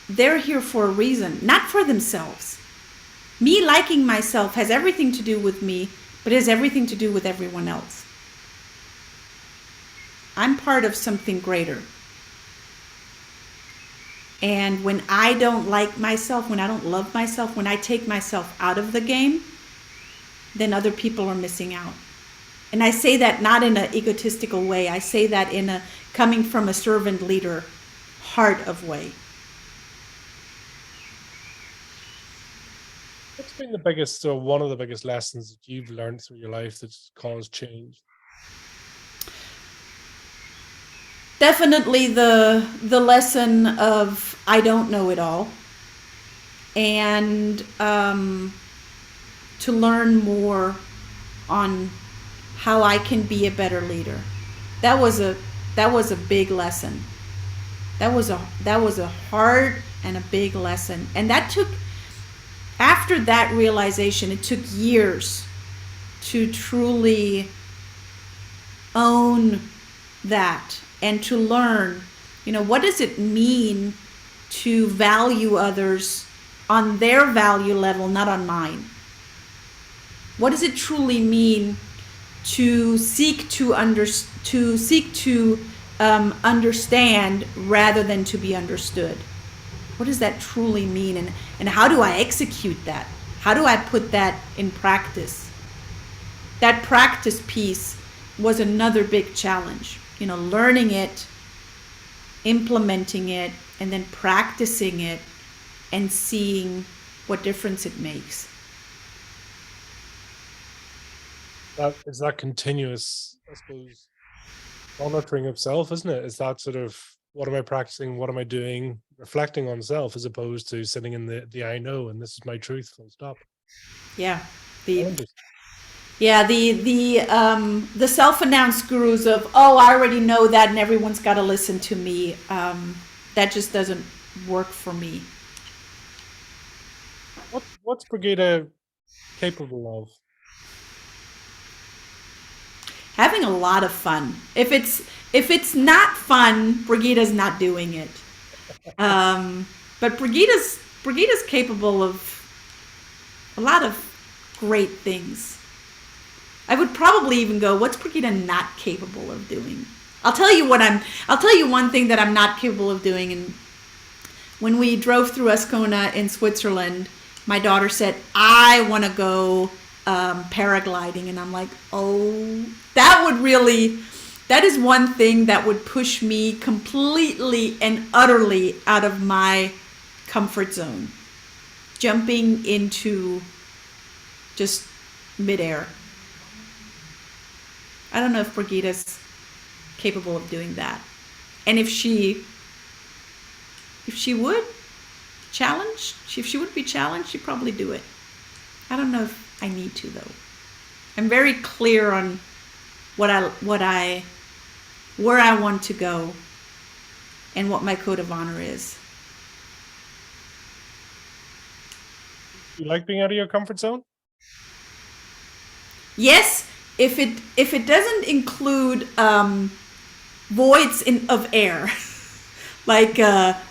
they're here for a reason, not for themselves. Me liking myself has everything to do with me, but it has everything to do with everyone else. I'm part of something greater. And when I don't like myself, when I don't love myself, when I take myself out of the game, then other people are missing out. And I say that not in an egotistical way. I say that in a coming from a servant leader heart of way. What's been the biggest, or one of the biggest lessons that you've learned through your life that's caused change? Definitely the lesson of I don't know it all, and to learn more on how I can be a better leader. That was a big lesson. That was a hard and a big lesson, and that took, after that realization, it took years to truly own that and to learn, what does it mean to value others on their value level, not on mine? What does it truly mean to seek to understand rather than to be understood? What does that truly mean, and how do I execute that? How do I put that in practice? That practice piece was another big challenge. Learning it, implementing it, and then practicing it and seeing what difference it makes. That is that continuous, I suppose, monitoring of self, isn't it? Is that sort of, what am I practicing? What am I doing? Reflecting on self, as opposed to sitting in the I know, and this is my truth, full stop. Yeah. Challenges. Yeah, the self-announced gurus of, I already know that and everyone's got to listen to me. That just doesn't work for me. What's Brigitta capable of? Having a lot of fun. If it's not fun, Brigitta's not doing it. But Brigitta's capable of a lot of great things. I would probably even go, what's Brigitta not capable of doing? I'll tell you one thing that I'm not capable of doing. And when we drove through Ascona in Switzerland, my daughter said, I want to go paragliding. And I'm like, that is one thing that would push me completely and utterly out of my comfort zone. Jumping into just midair. I don't know if Brigitta's capable of doing that. And if she would be challenged, she'd probably do it. I don't know if I need to, though. I'm very clear on where I want to go and what my code of honor is. You like being out of your comfort zone? Yes, if it doesn't include voids of air, like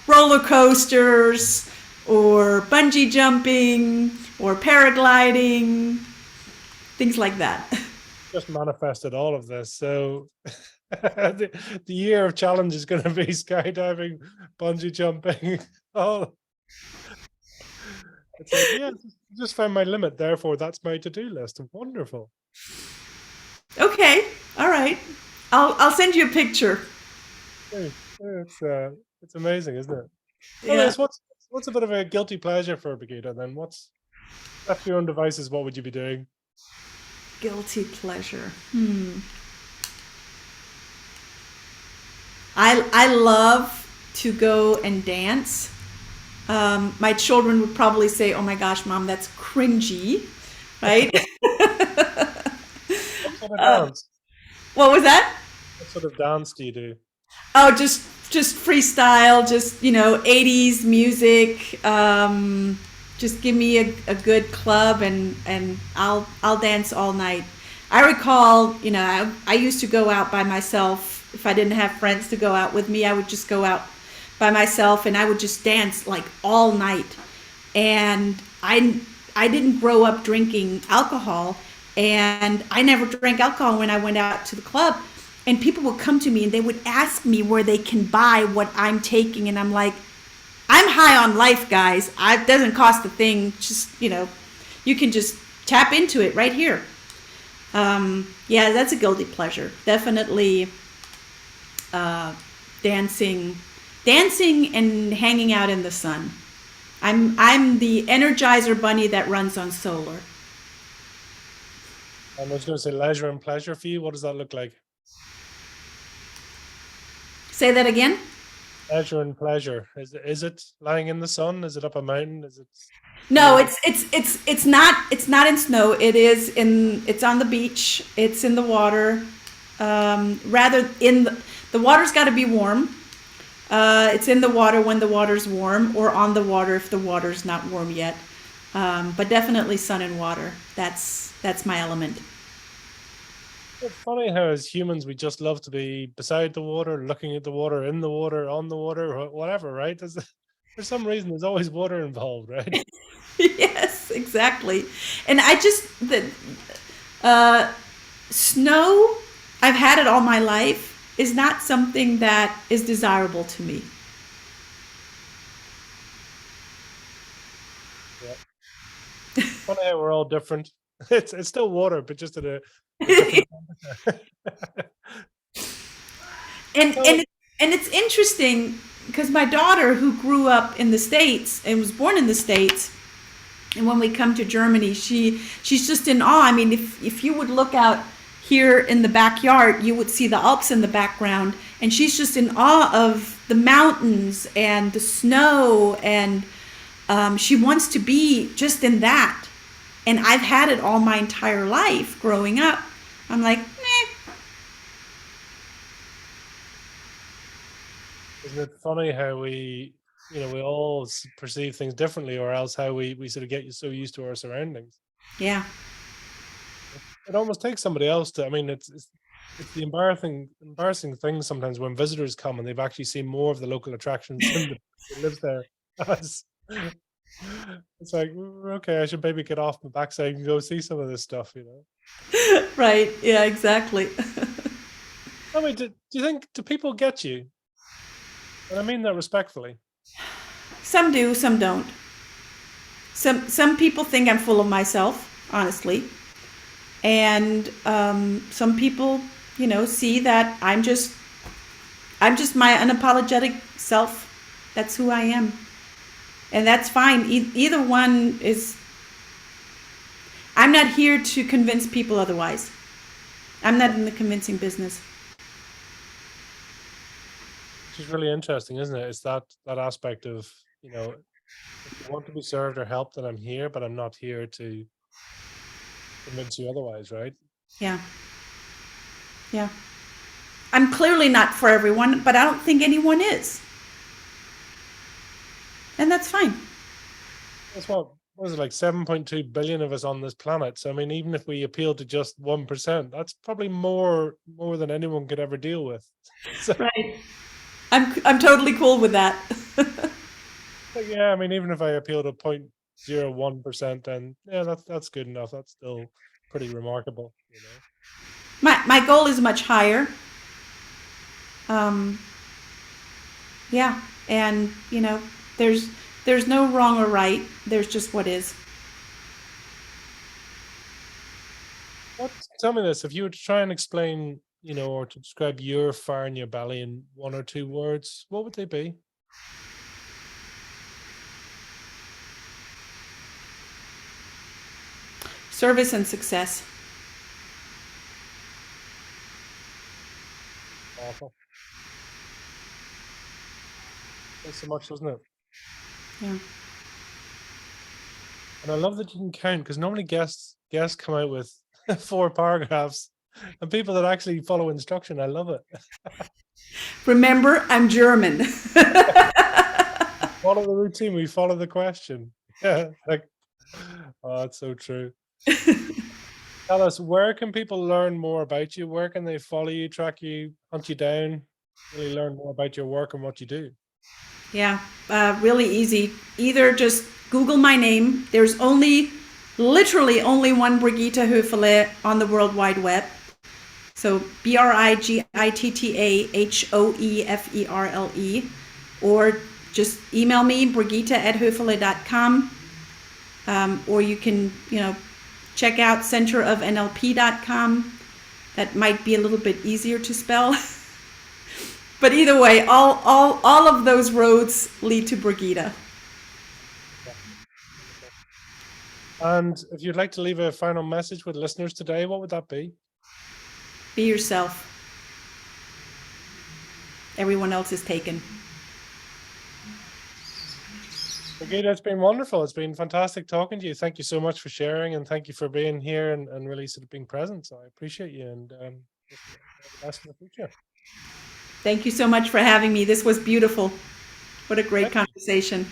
roller coasters or bungee jumping or paragliding, things like that. Just manifested all of this. So the year of challenge is going to be skydiving, bungee jumping. It's like, yeah, just found my limit. Therefore, that's my to-do list. Wonderful. Okay, all right. I'll send you a picture. It's amazing, isn't it? Yeah. Well, what's a bit of a guilty pleasure for Brigitta then? What's, left to your own devices, what would you be doing? Guilty pleasure. I love to go and dance. My children would probably say, "Oh my gosh, Mom, that's cringy," right? What sort of dance? What was that? What sort of dance do you do? Oh, just freestyle, just 80s music. Just give me a good club and I'll dance all night. I recall, I used to go out by myself. If I didn't have friends to go out with me, I would just go out by myself and I would just dance like all night. And I didn't grow up drinking alcohol, and I never drank alcohol when I went out to the club. And people would come to me and they would ask me where they can buy what I'm taking. And I'm like, I'm high on life, guys. It doesn't cost a thing. Just, you can just tap into it right here. Yeah, that's a guilty pleasure. Definitely dancing and hanging out in the sun. I'm the Energizer bunny that runs on solar. I was going to say leisure and pleasure for you. What does that look like? Say that again? Leisure and pleasure. Is it lying in the sun? Is it up a mountain? Is it? No, it's not in snow. It's on the beach. It's in the water. Rather in the water's got to be warm. It's in the water when the water's warm, or on the water if the water's not warm yet. But definitely sun and water. That's my element. It's funny how as humans we just love to be beside the water, looking at the water, in the water, on the water, whatever, right? For some reason there's always water involved, right? Yes, exactly. And snow, I've had it all my life, is not something that is desirable to me. Yeah. Funny how we're all different. It's still water, but just at a different temperature. And it's interesting because my daughter, who grew up in the States and was born in the States, and when we come to Germany, she's just in awe. I mean, if you would look out here in the backyard, you would see the Alps in the background, and she's just in awe of the mountains and the snow, and she wants to be just in that. And I've had it all my entire life growing up. I'm like, meh. Isn't it funny how we all perceive things differently, or else how we sort of get so used to our surroundings? Yeah. It almost takes somebody else to. I mean, it's the embarrassing thing sometimes when visitors come and they've actually seen more of the local attractions than the person who lives there. It's like, okay, I should maybe get off my backside and go see some of this stuff, Right. Yeah, exactly. I mean, do you think, do people get you? And I mean that respectfully. Some do, some don't. Some people think I'm full of myself, honestly. And some people, see that I'm just my unapologetic self. That's who I am. And that's fine. Either one is. I'm not here to convince people otherwise. I'm not in the convincing business. Which is really interesting, isn't it? It's that aspect of, if I want to be served or helped, then I'm here, but I'm not here to convince you otherwise, right? Yeah. Yeah. I'm clearly not for everyone, but I don't think anyone is. And that's fine. That's what was it, like 7.2 billion of us on this planet. So I mean, even if we appeal to just 1%, that's probably more than anyone could ever deal with. So, right. I'm totally cool with that. yeah, I mean, even if I appeal to 0.01%, then yeah, that's good enough. That's still pretty remarkable, My goal is much higher. Yeah, and there's no wrong or right. There's just what is. Tell me this: if you were to try and explain, or to describe your fire in your belly in one or two words, what would they be? Service and success. Awful. Thanks so much, doesn't it? Yeah. And I love that you can count, because normally guests come out with 4 paragraphs, and people that actually follow instruction, I love it. Remember, I'm German. Follow the routine, we follow the question. Yeah, oh, that's so true. Tell us, where can people learn more about you? Where can they follow you, track you, hunt you down, really learn more about your work and what you do? Yeah, really easy. Either just Google my name. There's literally only one Brigitta Hoeferle on the World Wide Web. So BRIGITTAHOEFERLE, or just email me, brigitta@hoeferle.com, or you can, check out centerofnlp.com. That might be a little bit easier to spell. But either way, all of those roads lead to Brigitta. And if you'd like to leave a final message with listeners today, what would that be? Be yourself. Everyone else is taken. Brigitta, it's been wonderful. It's been fantastic talking to you. Thank you so much for sharing, and thank you for being here and really sort of being present. So I appreciate you, and all the best in the future. Thank you so much for having me. This was beautiful. What a great Thank you. conversation.